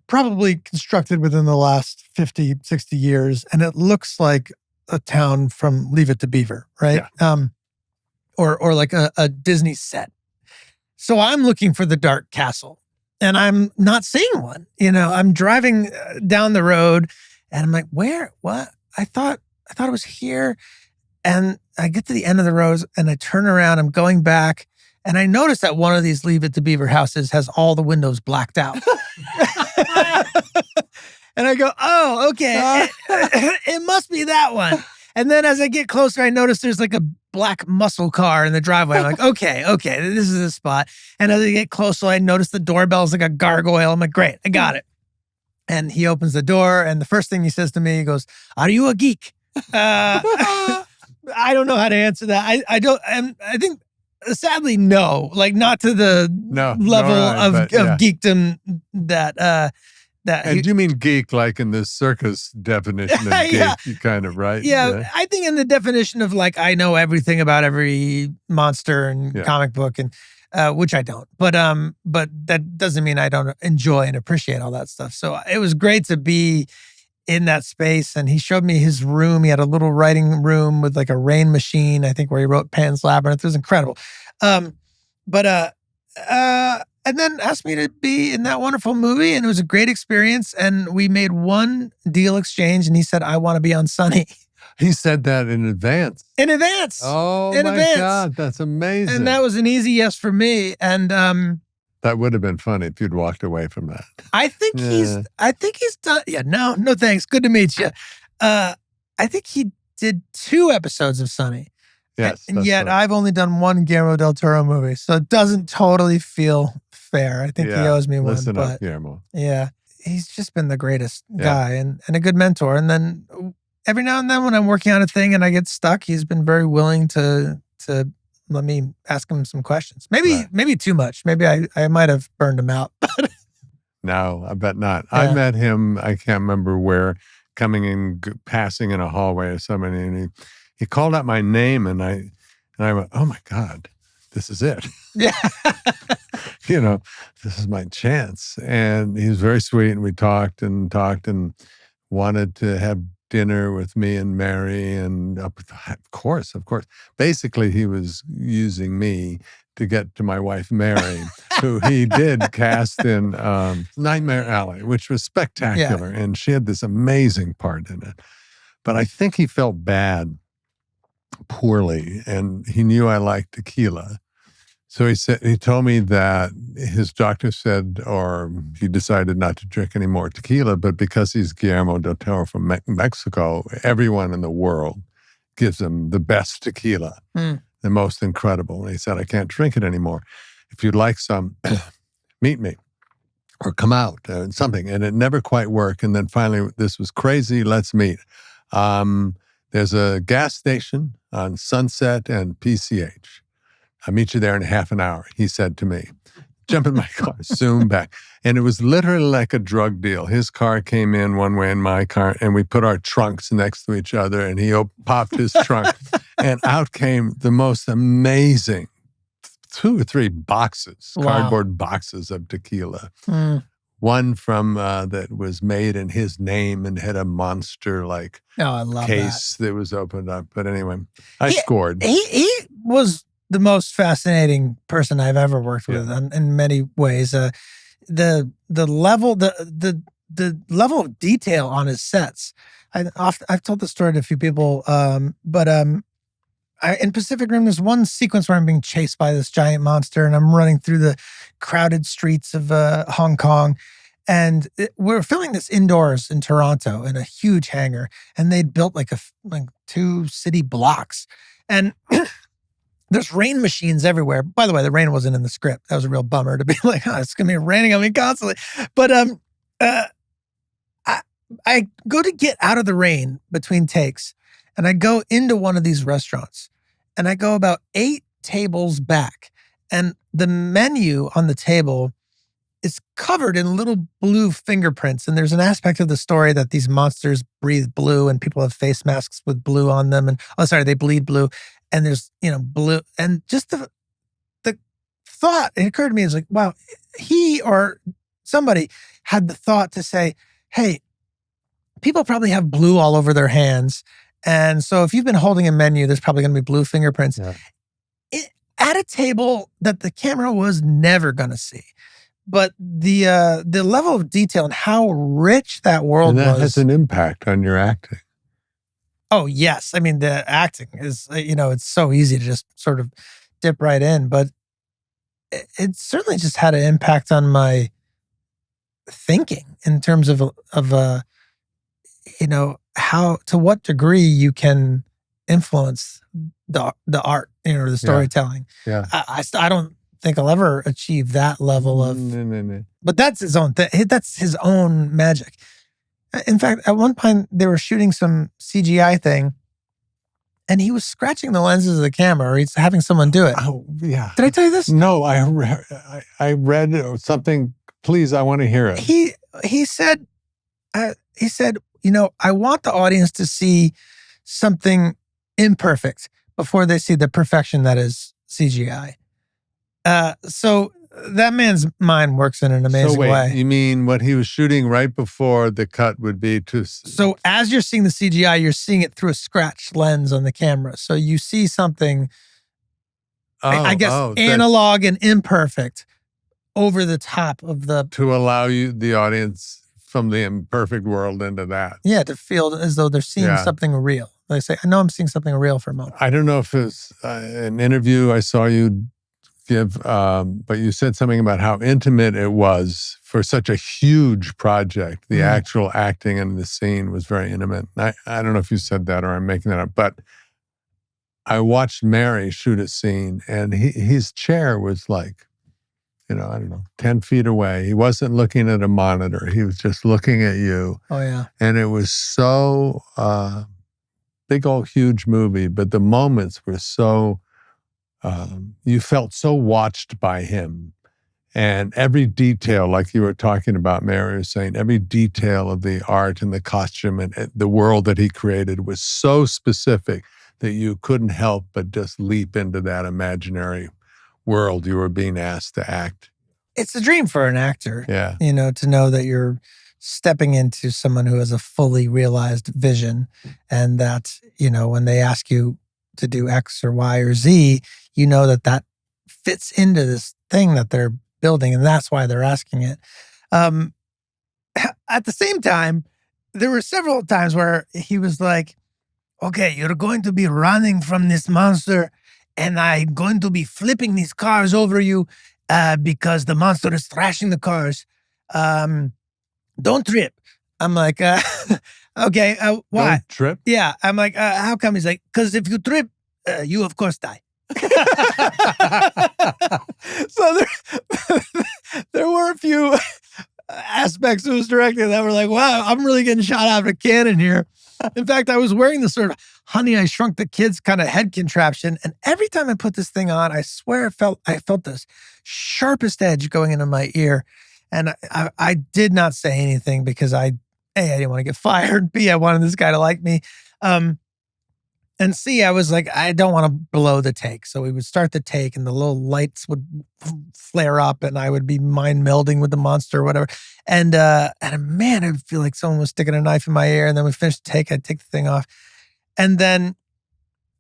probably constructed within the last 50, 60 years. And it looks like a town from Leave It to Beaver, right? Yeah. Or like a Disney set. So I'm looking for the Dark Castle, and I'm not seeing one. I'm driving down the road, and I'm like, where? What? I thought it was here. And I get to the end of the rows and I turn around, I'm going back, and I notice that one of these Leave It to Beaver houses has all the windows blacked out. And I go, oh, okay. It must be that one. And then as I get closer, I notice there's like a black muscle car in the driveway. I'm like, okay, this is the spot. And as I get closer, I notice the doorbell's like a gargoyle. I'm like, great, I got it. And he opens the door, and the first thing he says to me, he goes, "Are you a geek?" I don't know how to answer that. I don't. I think sadly, no. Like not to the level of geekdom that. And you mean geek like in the circus definition of geek, you kind of, right? Yeah, I think in the definition of like I know everything about every monster and comic book, and which I don't. But that doesn't mean I don't enjoy and appreciate all that stuff. So it was great to be in that space, and he showed me his room. He had a little writing room with like a rain machine, I think, where he wrote Pan's Labyrinth. It was incredible. And then asked me to be in that wonderful movie, and it was a great experience. And we made one deal exchange, and he said, "I want to be on Sunny." He said that in advance. In advance. Oh my God, that's amazing. And that was an easy yes for me. And that would have been funny if you'd walked away from that. I think he's done. Yeah, no thanks. Good to meet you. I think he did 2 episodes of Sunny. Yes. And yet I've only done 1 Guillermo del Toro movie. So it doesn't totally feel fair. I think he owes me one. Listen up, Guillermo. Yeah. He's just been the greatest guy and a good mentor. And then every now and then when I'm working on a thing and I get stuck, he's been very willing to let me ask him some questions. Maybe too much. Maybe I might have burned him out. No, I bet not. Yeah. I met him, I can't remember where, passing in a hallway or something, and he called out my name, and I went, oh my God, this is it. Yeah. This is my chance. And he was very sweet, and we talked and wanted to have dinner with me and Mary, and of course. Basically, he was using me to get to my wife, Mary, who he did cast in Nightmare Alley, which was spectacular. Yeah. And she had this amazing part in it. But I think he felt poorly, and he knew I liked tequila. So he told me that his doctor said, or he decided not to drink any more tequila, but because he's Guillermo del Toro from Mexico, everyone in the world gives him the best tequila, the most incredible. And he said, I can't drink it anymore. If you'd like some, meet me or come out, something. And it never quite worked. And then finally, this was crazy. Let's meet. There's a gas station on Sunset and PCH. I'll meet you there in half an hour, he said to me. Jump in my car, zoom back. And it was literally like a drug deal. His car came in one way and my car, and we put our trunks next to each other, and he popped his trunk. And out came the most amazing 2 or 3 boxes, cardboard boxes of tequila. One from that was made in his name and had a monster case that was opened up. But anyway, I scored. He was the most fascinating person I've ever worked with in many ways. The level of detail on his sets. I've told the story to a few people, but in Pacific Rim, there's one sequence where I'm being chased by this giant monster, and I'm running through the crowded streets of Hong Kong. And we're filming this indoors in Toronto in a huge hangar, and they'd built like 2 city blocks, and there's rain machines everywhere. By the way, the rain wasn't in the script. That was a real bummer to be like, it's going to be raining on me constantly. But I go to get out of the rain between takes, and I go into one of these restaurants, and I go about 8 tables back, and the menu on the table is covered in little blue fingerprints. And there's an aspect of the story that these monsters breathe blue, and people have face masks with blue on them. And they bleed blue. And there's, blue. And just the thought, it occurred to me, is like, wow, he or somebody had the thought to say, hey, people probably have blue all over their hands. And so if you've been holding a menu, there's probably going to be blue fingerprints at a table that the camera was never going to see. But the level of detail and how rich that world was. And that has an impact on your acting. Oh, yes. I mean, the acting is, it's so easy to just sort of dip right in, but it certainly just had an impact on my thinking in terms of how, to what degree you can influence the art, the storytelling. Yeah. I don't think I'll ever achieve that level of, No. but that's his own thing. That's his own magic. In fact, at one point they were shooting some CGI thing and he was scratching the lenses of the camera, or he's having someone do it. Oh, yeah. Did I tell you this? No, I read something. Please, I want to hear it. He said, I want the audience to see something imperfect before they see the perfection that is CGI. So that man's mind works in an amazing way. You mean what he was shooting right before the cut would be to... So as you're seeing the CGI, you're seeing it through a scratched lens on the camera. So you see something, analog and imperfect over the top of the... To allow the audience from the imperfect world into that. Yeah, to feel as though they're seeing something real. They say, I know I'm seeing something real for a moment. I don't know if it's an interview I saw you give, but you said something about how intimate it was for such a huge project. The actual acting in the scene was very intimate. I don't know if you said that or I'm making that up, but I watched Mary shoot a scene and his chair was like, I don't know, 10 feet away. He wasn't looking at a monitor. He was just looking at you. Oh, yeah. And it was so big old huge movie, but the moments were so... you felt so watched by him, and every detail, like you were talking about, Mary was saying, every detail of the art and the costume and the world that he created was so specific that you couldn't help but just leap into that imaginary world you were being asked to act. It's a dream for an actor, yeah. To know that you're stepping into someone who has a fully realized vision, and that, when they ask you to do X or Y or Z, that fits into this thing that they're building, and that's why they're asking it. At the same time, there were several times where he was like, okay, you're going to be running from this monster, and I'm going to be flipping these cars over you because the monster is thrashing the cars. Don't trip. I'm like, okay, why? Don't trip? Yeah. I'm like, how come? He's like, because if you trip, you of course die. So there were a few aspects of his directing that were like, wow, I'm really getting shot out of a cannon here. In fact, I was wearing this sort of Honey, I Shrunk the Kids kind of head contraption. And every time I put this thing on, I swear I felt this sharpest edge going into my ear. And I did not say anything because A, I didn't want to get fired. B, I wanted this guy to like me. And C, I was like, I don't want to blow the take. So we would start the take and the little lights would flare up and I would be mind melding with the monster or whatever. And man, I would feel like someone was sticking a knife in my ear. And then we finished the take, I'd take the thing off. And then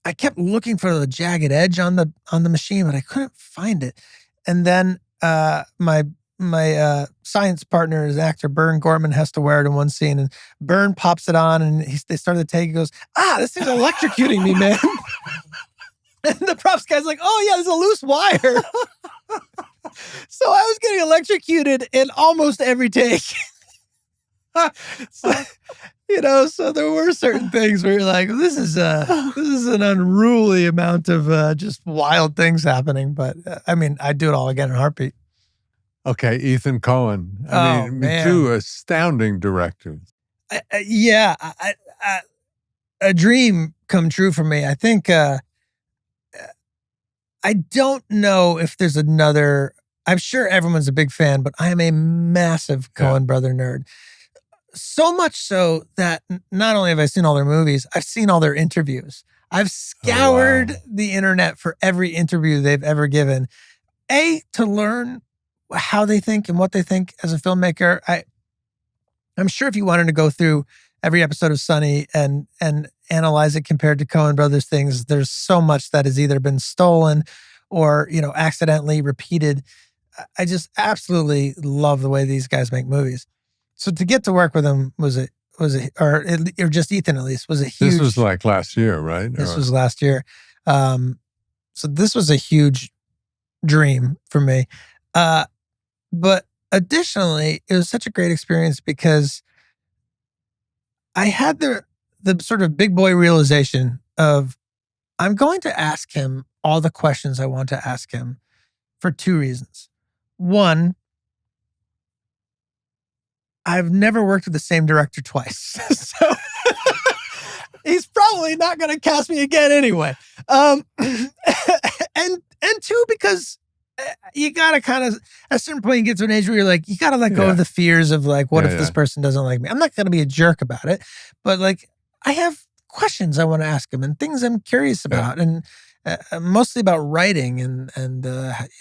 I kept looking for the jagged edge on the machine, but I couldn't find it. And then my science partner, his actor, Bern Gorman, has to wear it in one scene. And Bern pops it on and they start the take. He goes, this thing's electrocuting me, man. And the props guy's like, oh, yeah, there's a loose wire. So I was getting electrocuted in almost every take. So there were certain things where you're like, this is an unruly amount of just wild things happening. But I'd do it all again in a heartbeat. Okay, Ethan Coen. I mean, two astounding directors. A dream come true for me. I think I don't know if there's another. I'm sure everyone's a big fan, but I am a massive Coen brother nerd. So much so that not only have I seen all their movies, I've seen all their interviews. I've scoured the internet for every interview they've ever given. To learn how they think and what they think as a filmmaker. I'm sure if you wanted to go through every episode of Sunny and analyze it compared to Coen Brothers things, there's so much that has either been stolen or, accidentally repeated. I just absolutely love the way these guys make movies. So to get to work with them was or just Ethan at least, was a huge... This was like last year, right? This was last year. So this was a huge dream for me. But additionally, it was such a great experience because I had the sort of big boy realization of I'm going to ask him all the questions I want to ask him for two reasons. One, I've never worked with the same director twice. So he's probably not going to cast me again anyway. And two, because you got to kind of, at a certain point you get to an age where you're like, you got to let go of the fears of like, what if this person doesn't like me? I'm not going to be a jerk about it, but like, I have questions I want to ask him and things I'm curious about, and mostly about writing and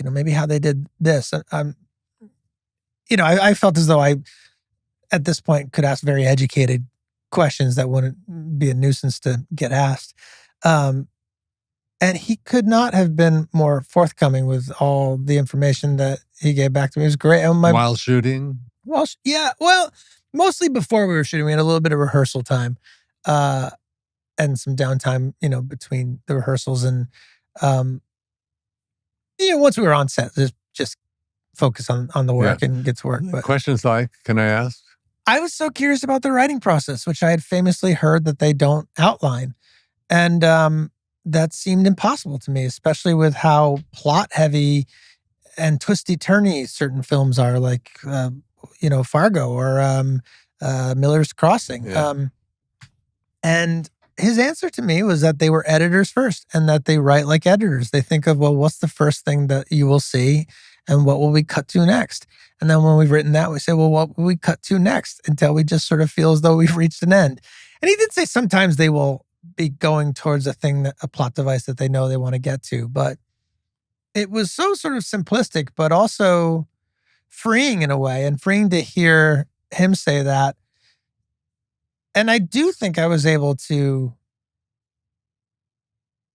maybe how they did this. I felt as though I, at this point, could ask very educated questions that wouldn't be a nuisance to get asked. And he could not have been more forthcoming with all the information that he gave back to me. It was great. While shooting? Well, mostly before we were shooting. We had a little bit of rehearsal time. And some downtime, between the rehearsals, and once we were on set, just focus on the work and get to work. But questions like, can I ask? I was so curious about the writing process, which I had famously heard that they don't outline, and that seemed impossible to me, especially with how plot heavy and twisty-turny certain films are, like Fargo or Miller's Crossing. Yeah. And his answer to me was that they were editors first and that they write like editors. They think of, well, what's the first thing that you will see and what will we cut to next? And then when we've written that, we say, well, what will we cut to next, until we just sort of feel as though we've reached an end. And he did say sometimes they will be going towards a plot device that they know they want to get to. But it was so sort of simplistic, but also freeing in a way, and freeing to hear him say that. And I do think I was able to,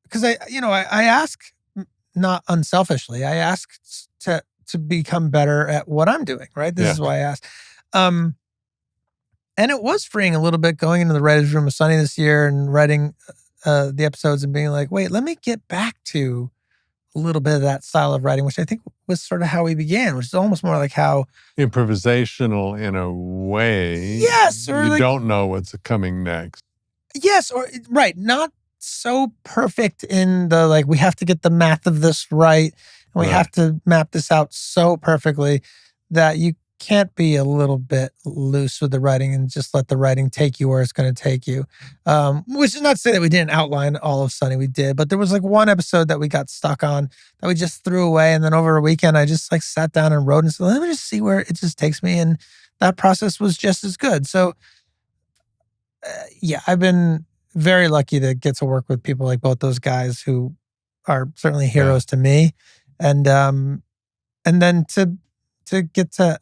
because I ask, not unselfishly, I ask to become better at what I'm doing, right? This is why I ask. And it was freeing a little bit going into the writer's room with Sunny this year and writing the episodes and being like, wait, let me get back to a little bit of that style of writing, which I think was sort of how we began, which is almost more like how... improvisational in a way. Yes. Or you don't know what's coming next. Yes. Or, right. Not so perfect in the, like, we have to get the math of this right. And we have to map this out so perfectly that you can't be a little bit loose with the writing and just let the writing take you where it's going to take you. Which is not to say that we didn't outline all of Sunny. We did, but there was like one episode that we got stuck on that we just threw away. And then over a weekend, I just like sat down and wrote and said, let me just see where it just takes me. And that process was just as good. So I've been very lucky to get to work with people like both those guys who are certainly heroes to me. And then to get to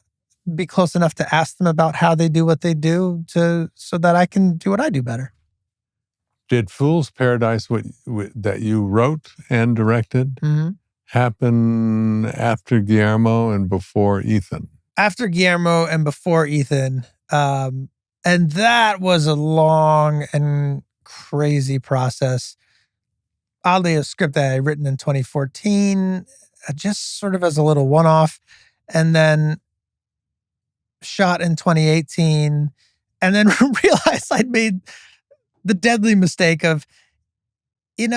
be close enough to ask them about how they do what they do so that I can do what I do better. Did Fool's Paradise, that you wrote and directed, happen after Guillermo and before Ethan? After Guillermo and before Ethan. And that was a long and crazy process. Oddly, a script that I had written in 2014, just sort of as a little one-off, and then shot in 2018, and then realized I'd made the deadly mistake of, if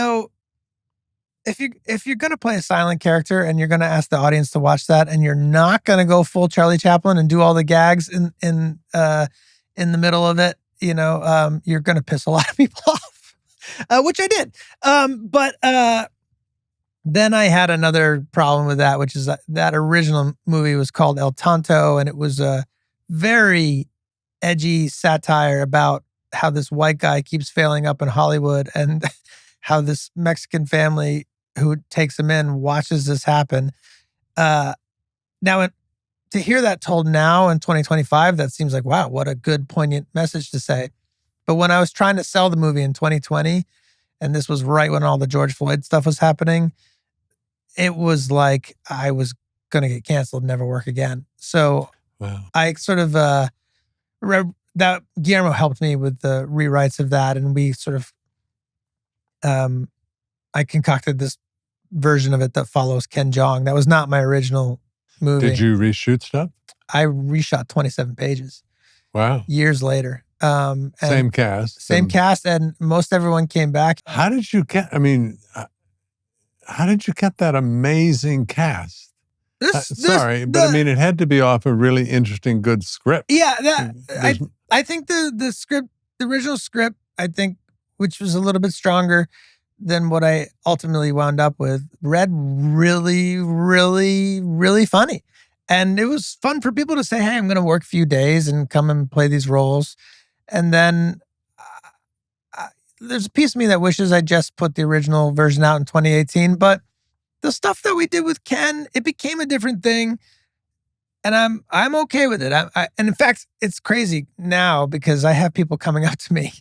you're going to play a silent character and you're going to ask the audience to watch that, and you're not going to go full Charlie Chaplin and do all the gags in the middle of it, you're going to piss a lot of people off, which I did. But then I had another problem with that, which is that original movie was called El Tonto, and it was a very edgy satire about how this white guy keeps failing up in Hollywood and how this Mexican family who takes him in watches this happen. Now, to hear that told now in 2025, that seems like, wow, what a good poignant message to say. But when I was trying to sell the movie in 2020, and this was right when all the George Floyd stuff was happening, it was like I was going to get canceled and never work again. So I sort of that Guillermo helped me with the rewrites of that, and we sort of, I concocted this version of it that follows Ken Jeong. That was not my original movie. Did you reshoot stuff? I reshot 27 pages. Wow. Years later. Same cast. Same cast, and most everyone came back. How did you get that amazing cast? Sorry, but I mean, it had to be off a really interesting, good script. Yeah, I think the script, the original script, I think, which was a little bit stronger than what I ultimately wound up with, read really, really, really funny. And it was fun for people to say, hey, I'm going to work a few days and come and play these roles. And then there's a piece of me that wishes I just put the original version out in 2018, but the stuff that we did with Ken, it became a different thing, and I'm okay with it. And in fact, it's crazy now because I have people coming up to me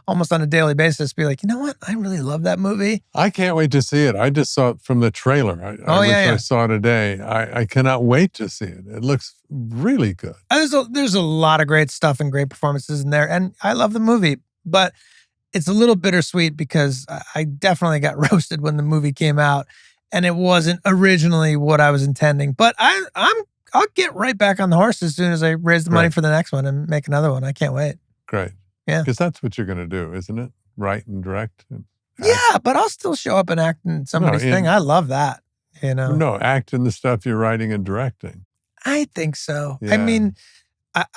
almost on a daily basis, be like, you know what? I really love that movie. I can't wait to see it. I just saw it from the trailer. I saw today. I cannot wait to see it. It looks really good. There's a lot of great stuff and great performances in there, and I love the movie, but it's a little bittersweet because I definitely got roasted when the movie came out. And it wasn't originally what I was intending, but I'll get right back on the horse as soon as I raise the money for the next one and make another one. I can't wait. Great, yeah, because that's what you're going to do, isn't it? Write and direct. And yeah, but I'll still show up and act in somebody's thing. I love that. No, act in the stuff you're writing and directing. I think so. Yeah. I mean,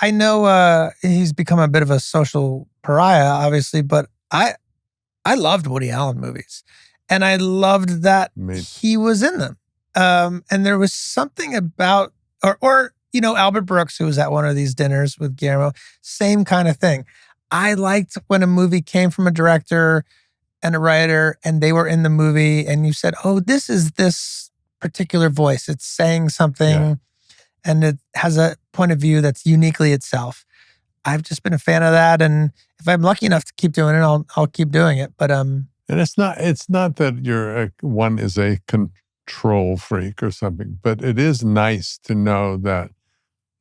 I know he's become a bit of a social pariah, obviously, but I loved Woody Allen movies. And I loved that he was in them. And there was something about, or Albert Brooks, who was at one of these dinners with Guillermo, same kind of thing. I liked when a movie came from a director and a writer and they were in the movie and you said, oh, this is this particular voice. It's saying something and it has a point of view that's uniquely itself. I've just been a fan of that. And if I'm lucky enough to keep doing it, I'll keep doing it. But, and it's not that one is a control freak or something, but it is nice to know that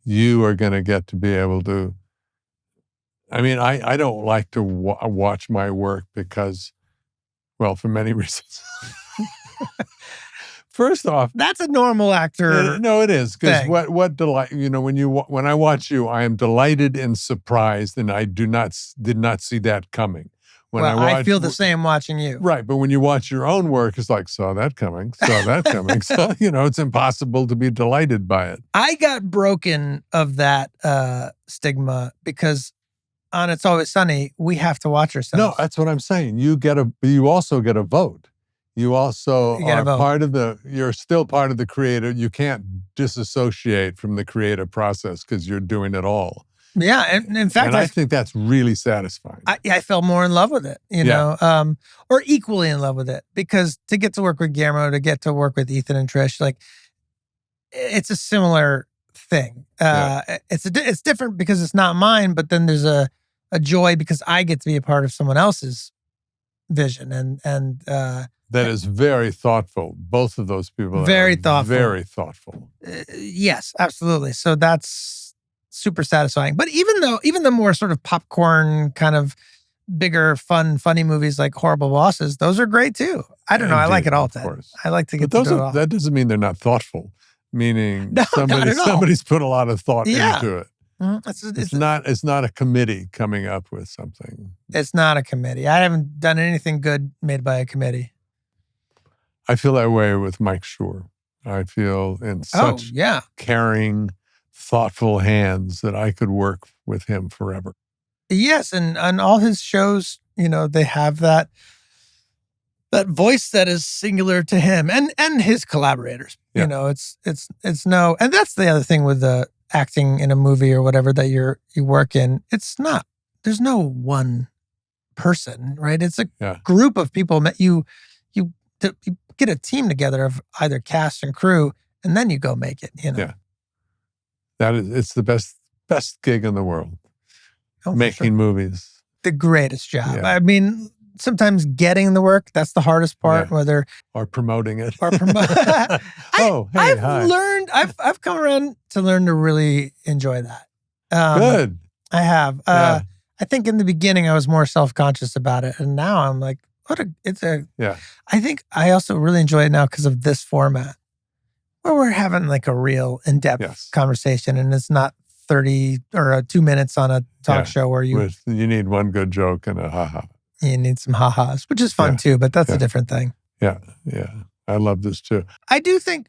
you are going to get to be able to. I mean, I don't like to watch my work because, well, for many reasons. First off, that's a normal actor. No, it is, because what delight, when I watch you, I am delighted and surprised, and I did not see that coming. I feel the same watching you. Right, but when you watch your own work, it's like, saw that coming. So, it's impossible to be delighted by it. I got broken of that stigma because on It's Always Sunny, we have to watch ourselves. No, that's what I'm saying. You also get a vote. You also are you're still part of the creative. You can't disassociate from the creative process because you're doing it all. Yeah, and in fact, I think that's really satisfying. I fell more in love with it, or equally in love with it, because to get to work with Guillermo, to get to work with Ethan and Trish, like, it's a similar thing. It's different because it's not mine, but then there's a joy because I get to be a part of someone else's vision, and that is very thoughtful. Both of those people are very thoughtful. Yes, absolutely. So that's super satisfying. But even the more sort of popcorn kind of bigger, funny movies like Horrible Bosses, those are great too. I don't know. I like it all. I like to get to do it all. That doesn't mean they're not thoughtful. Meaning somebody's put a lot of thought into it. Mm-hmm. It's not a committee coming up with something. It's not a committee. I haven't done anything good made by a committee. I feel that way with Mike Schur. I feel in such caring, thoughtful hands that I could work with him forever. Yes, and on all his shows, they have that voice that is singular to him and his collaborators. Yeah. It's no, and that's the other thing with the acting in a movie or whatever that you work in. It's not. There's no one person, right? It's a group of people. You get a team together of either cast and crew, and then you go make it. Yeah. It's the best gig in the world. Making movies. The greatest job. Yeah. I mean, sometimes getting the work, that's the hardest part, or promoting it. I've come around to learn to really enjoy that. Good. I have. Yeah. I think in the beginning I was more self-conscious about it, and now I'm like, Yeah. I think I also really enjoy it now because of this format, where we're having like a real in-depth conversation, and it's not 30 or 2 minutes on a talk show where you need one good joke and a ha-ha. You need some ha-has, which is fun too, but that's a different thing. Yeah, yeah. I love this too. I do think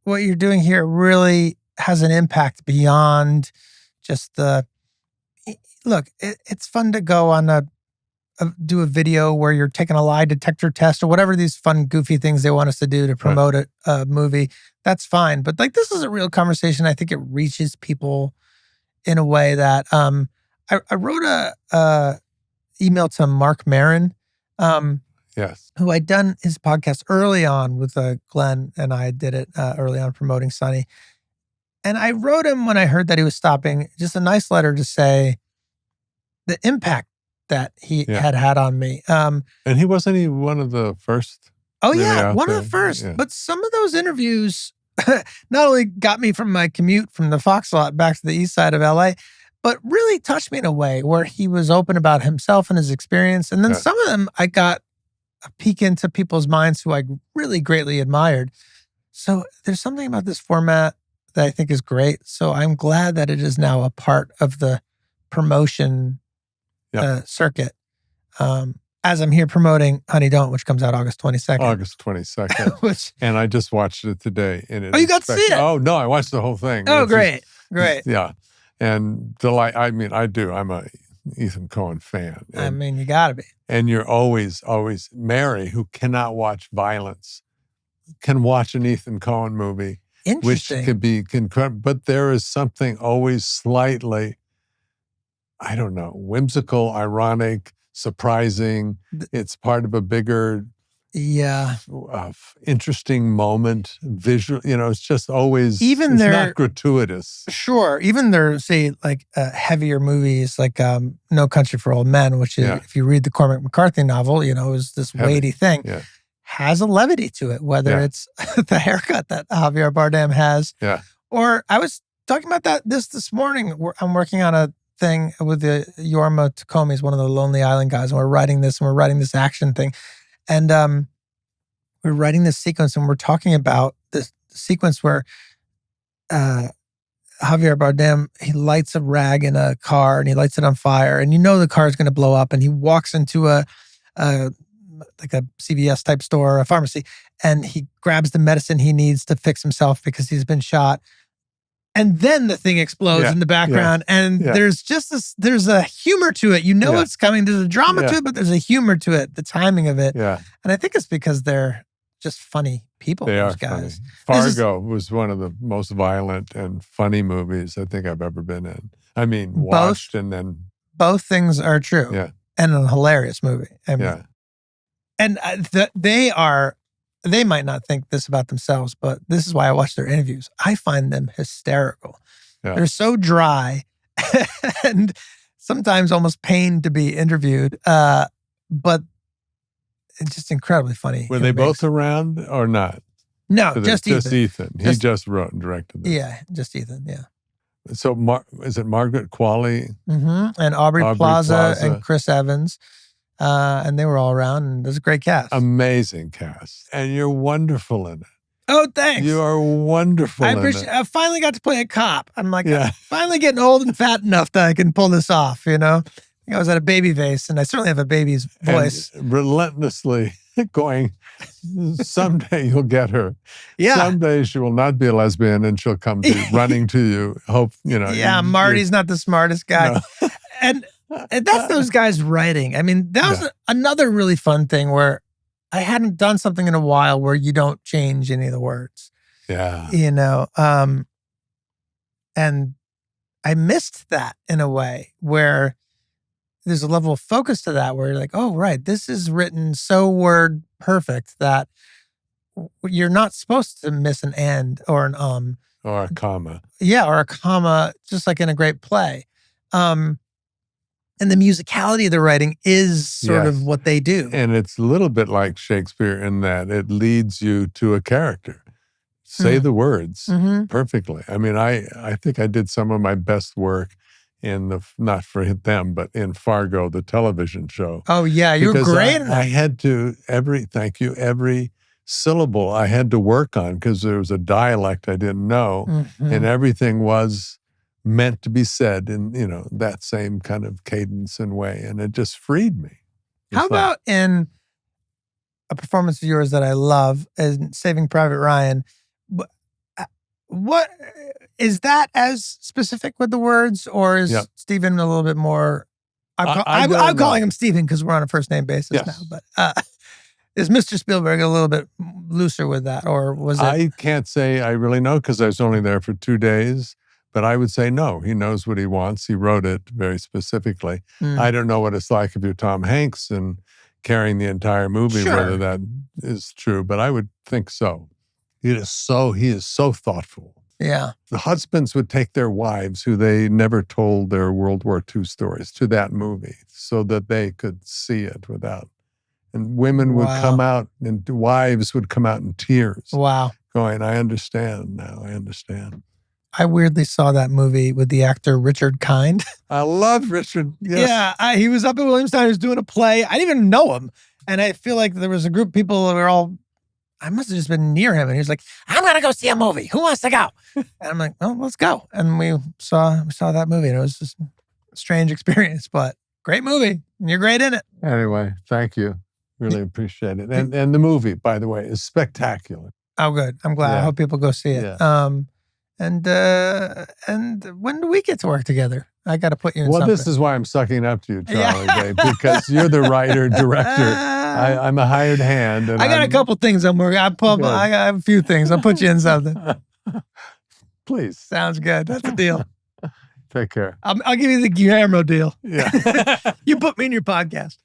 what you're doing here really has an impact beyond just look, it's fun to go on do a video where you're taking a lie detector test or whatever these fun, goofy things they want us to do to promote a movie. That's fine. But like, this is a real conversation. I think it reaches people in a way that I wrote a email to Mark Maron, who I'd done his podcast early on with Glenn, and I did it early on promoting Sunny. And I wrote him when I heard that he was stopping, just a nice letter to say the impact that he had on me. And he wasn't one of the first? Oh, yeah, one of the first. Yeah. But some of those interviews not only got me from my commute from the Fox lot back to the east side of LA, but really touched me in a way where he was open about himself and his experience. And then some of them, I got a peek into people's minds who I really greatly admired. So there's something about this format that I think is great. So I'm glad that it is now a part of the promotion circuit. As I'm here promoting Honey Don't, which comes out August 22nd. August 22nd. And I just watched it today. And you got to see it? Oh, no, I watched the whole thing. Oh, great. Yeah. And I mean, I do. I'm a Ethan Coen fan. You got to be. And you're always, Mary, who cannot watch violence, can watch an Ethan Coen movie. Interesting. Which could be incredible. But there is something always slightly, I don't know, whimsical, ironic, surprising. It's part of a bigger, interesting moment. Visual, it's just always, it's not gratuitous. Sure. Even their, say, like heavier movies like No Country for Old Men, which is, if you read the Cormac McCarthy novel, is this weighty thing. Yeah. Has a levity to it, whether it's the haircut that Javier Bardem has. Yeah. Or I was talking about this morning. I'm working on a thing with Jorma Takomi, is one of the Lonely Island guys, and we're writing this action thing. And we're writing this sequence, and we're talking about this sequence where Javier Bardem, he lights a rag in a car and he lights it on fire, and the car is going to blow up, and he walks into a CVS type store, a pharmacy, and he grabs the medicine he needs to fix himself because he's been shot. And then the thing explodes in the background. And there's just there's a humor to it. It's coming. There's a drama to it, but there's a humor to it, the timing of it. Yeah. And I think it's because they're just funny people, those guys. Funny. Fargo was one of the most violent and funny movies I think I've ever been in. I mean, watched and then... Both things are true. Yeah. And a hilarious movie. And they might not think this about themselves, but this is why I watch their interviews. I find them hysterical. Yeah. They're so dry and sometimes almost pained to be interviewed, but it's just incredibly funny. Were they both around or not? No, just Ethan. Just Ethan. He just wrote and directed them. Yeah, just Ethan, yeah. So is it Margaret Qualley? Mm-hmm. And Aubrey Plaza and Chris Evans. And they were all around, and there's a great cast. Amazing cast. And you're wonderful in it. Oh, thanks. You are wonderful in it. I finally got to play a cop. I'm like, I'm finally getting old and fat enough that I can pull this off, I was at a baby face, and I certainly have a baby's voice. And relentlessly going, someday you'll get her. Yeah. Someday she will not be a lesbian, and she'll come running to you. Hope, Yeah, Marty's not the smartest guy. No. And that's those guys writing. I mean, that was another really fun thing where I hadn't done something in a while where you don't change any of the words. Yeah. And I missed that in a way where there's a level of focus to that where you're like, oh, right, this is written so word perfect that you're not supposed to miss an and or an or a comma. Yeah, or a comma, just like in a great play. And the musicality of the writing is sort of what they do. And it's a little bit like Shakespeare in that it leads you to a character. Say the words perfectly. I mean, I think I did some of my best work not for them, but in Fargo, the television show. Oh yeah, you were Because great in that. I had to, every syllable I had to work on because there was a dialect I didn't know, and everything was meant to be said in, that same kind of cadence and way, and it just freed me. How about in a performance of yours that I love, in Saving Private Ryan? What is that as specific with the words, or is Stephen a little bit more? I'm calling him Stephen because we're on a first name basis now. But is Mr. Spielberg a little bit looser with that, or was it? I can't say I really know because I was only there for 2 days. But I would say no. He knows what he wants. He wrote it very specifically. I don't know what it's like if you're Tom Hanks and carrying the entire movie, whether that is true. But I would think so. He is so thoughtful. Yeah. The husbands would take their wives who they never told their World War II stories to that movie so that they could see it without. And women would come out, and wives would come out in tears. Wow. Going, I understand now. I understand. I weirdly saw that movie with the actor Richard Kind. I love Richard. Yes. Yeah, he was up at Williamstown. He was doing a play. I didn't even know him. And I feel like there was a group of people that were all, I must have just been near him. And he was like, I'm going to go see a movie. Who wants to go? And I'm like, well, let's go. And we saw that movie. And it was just a strange experience, but great movie. And you're great in it. Anyway, thank you. Really appreciate it. And the movie, by the way, is spectacular. Oh, good. I'm glad. I hope people go see it. Yeah. And when do we get to work together? I got to put you in something. Well, this is why I'm sucking up to you, Charlie, babe, because you're the writer, director. I'm a hired hand. And I got a couple things I'm working on. I got a few things. I'll put you in something. Please. Sounds good. That's a deal. Take care. I'll give you the Guillermo deal. Yeah. You put me in your podcast.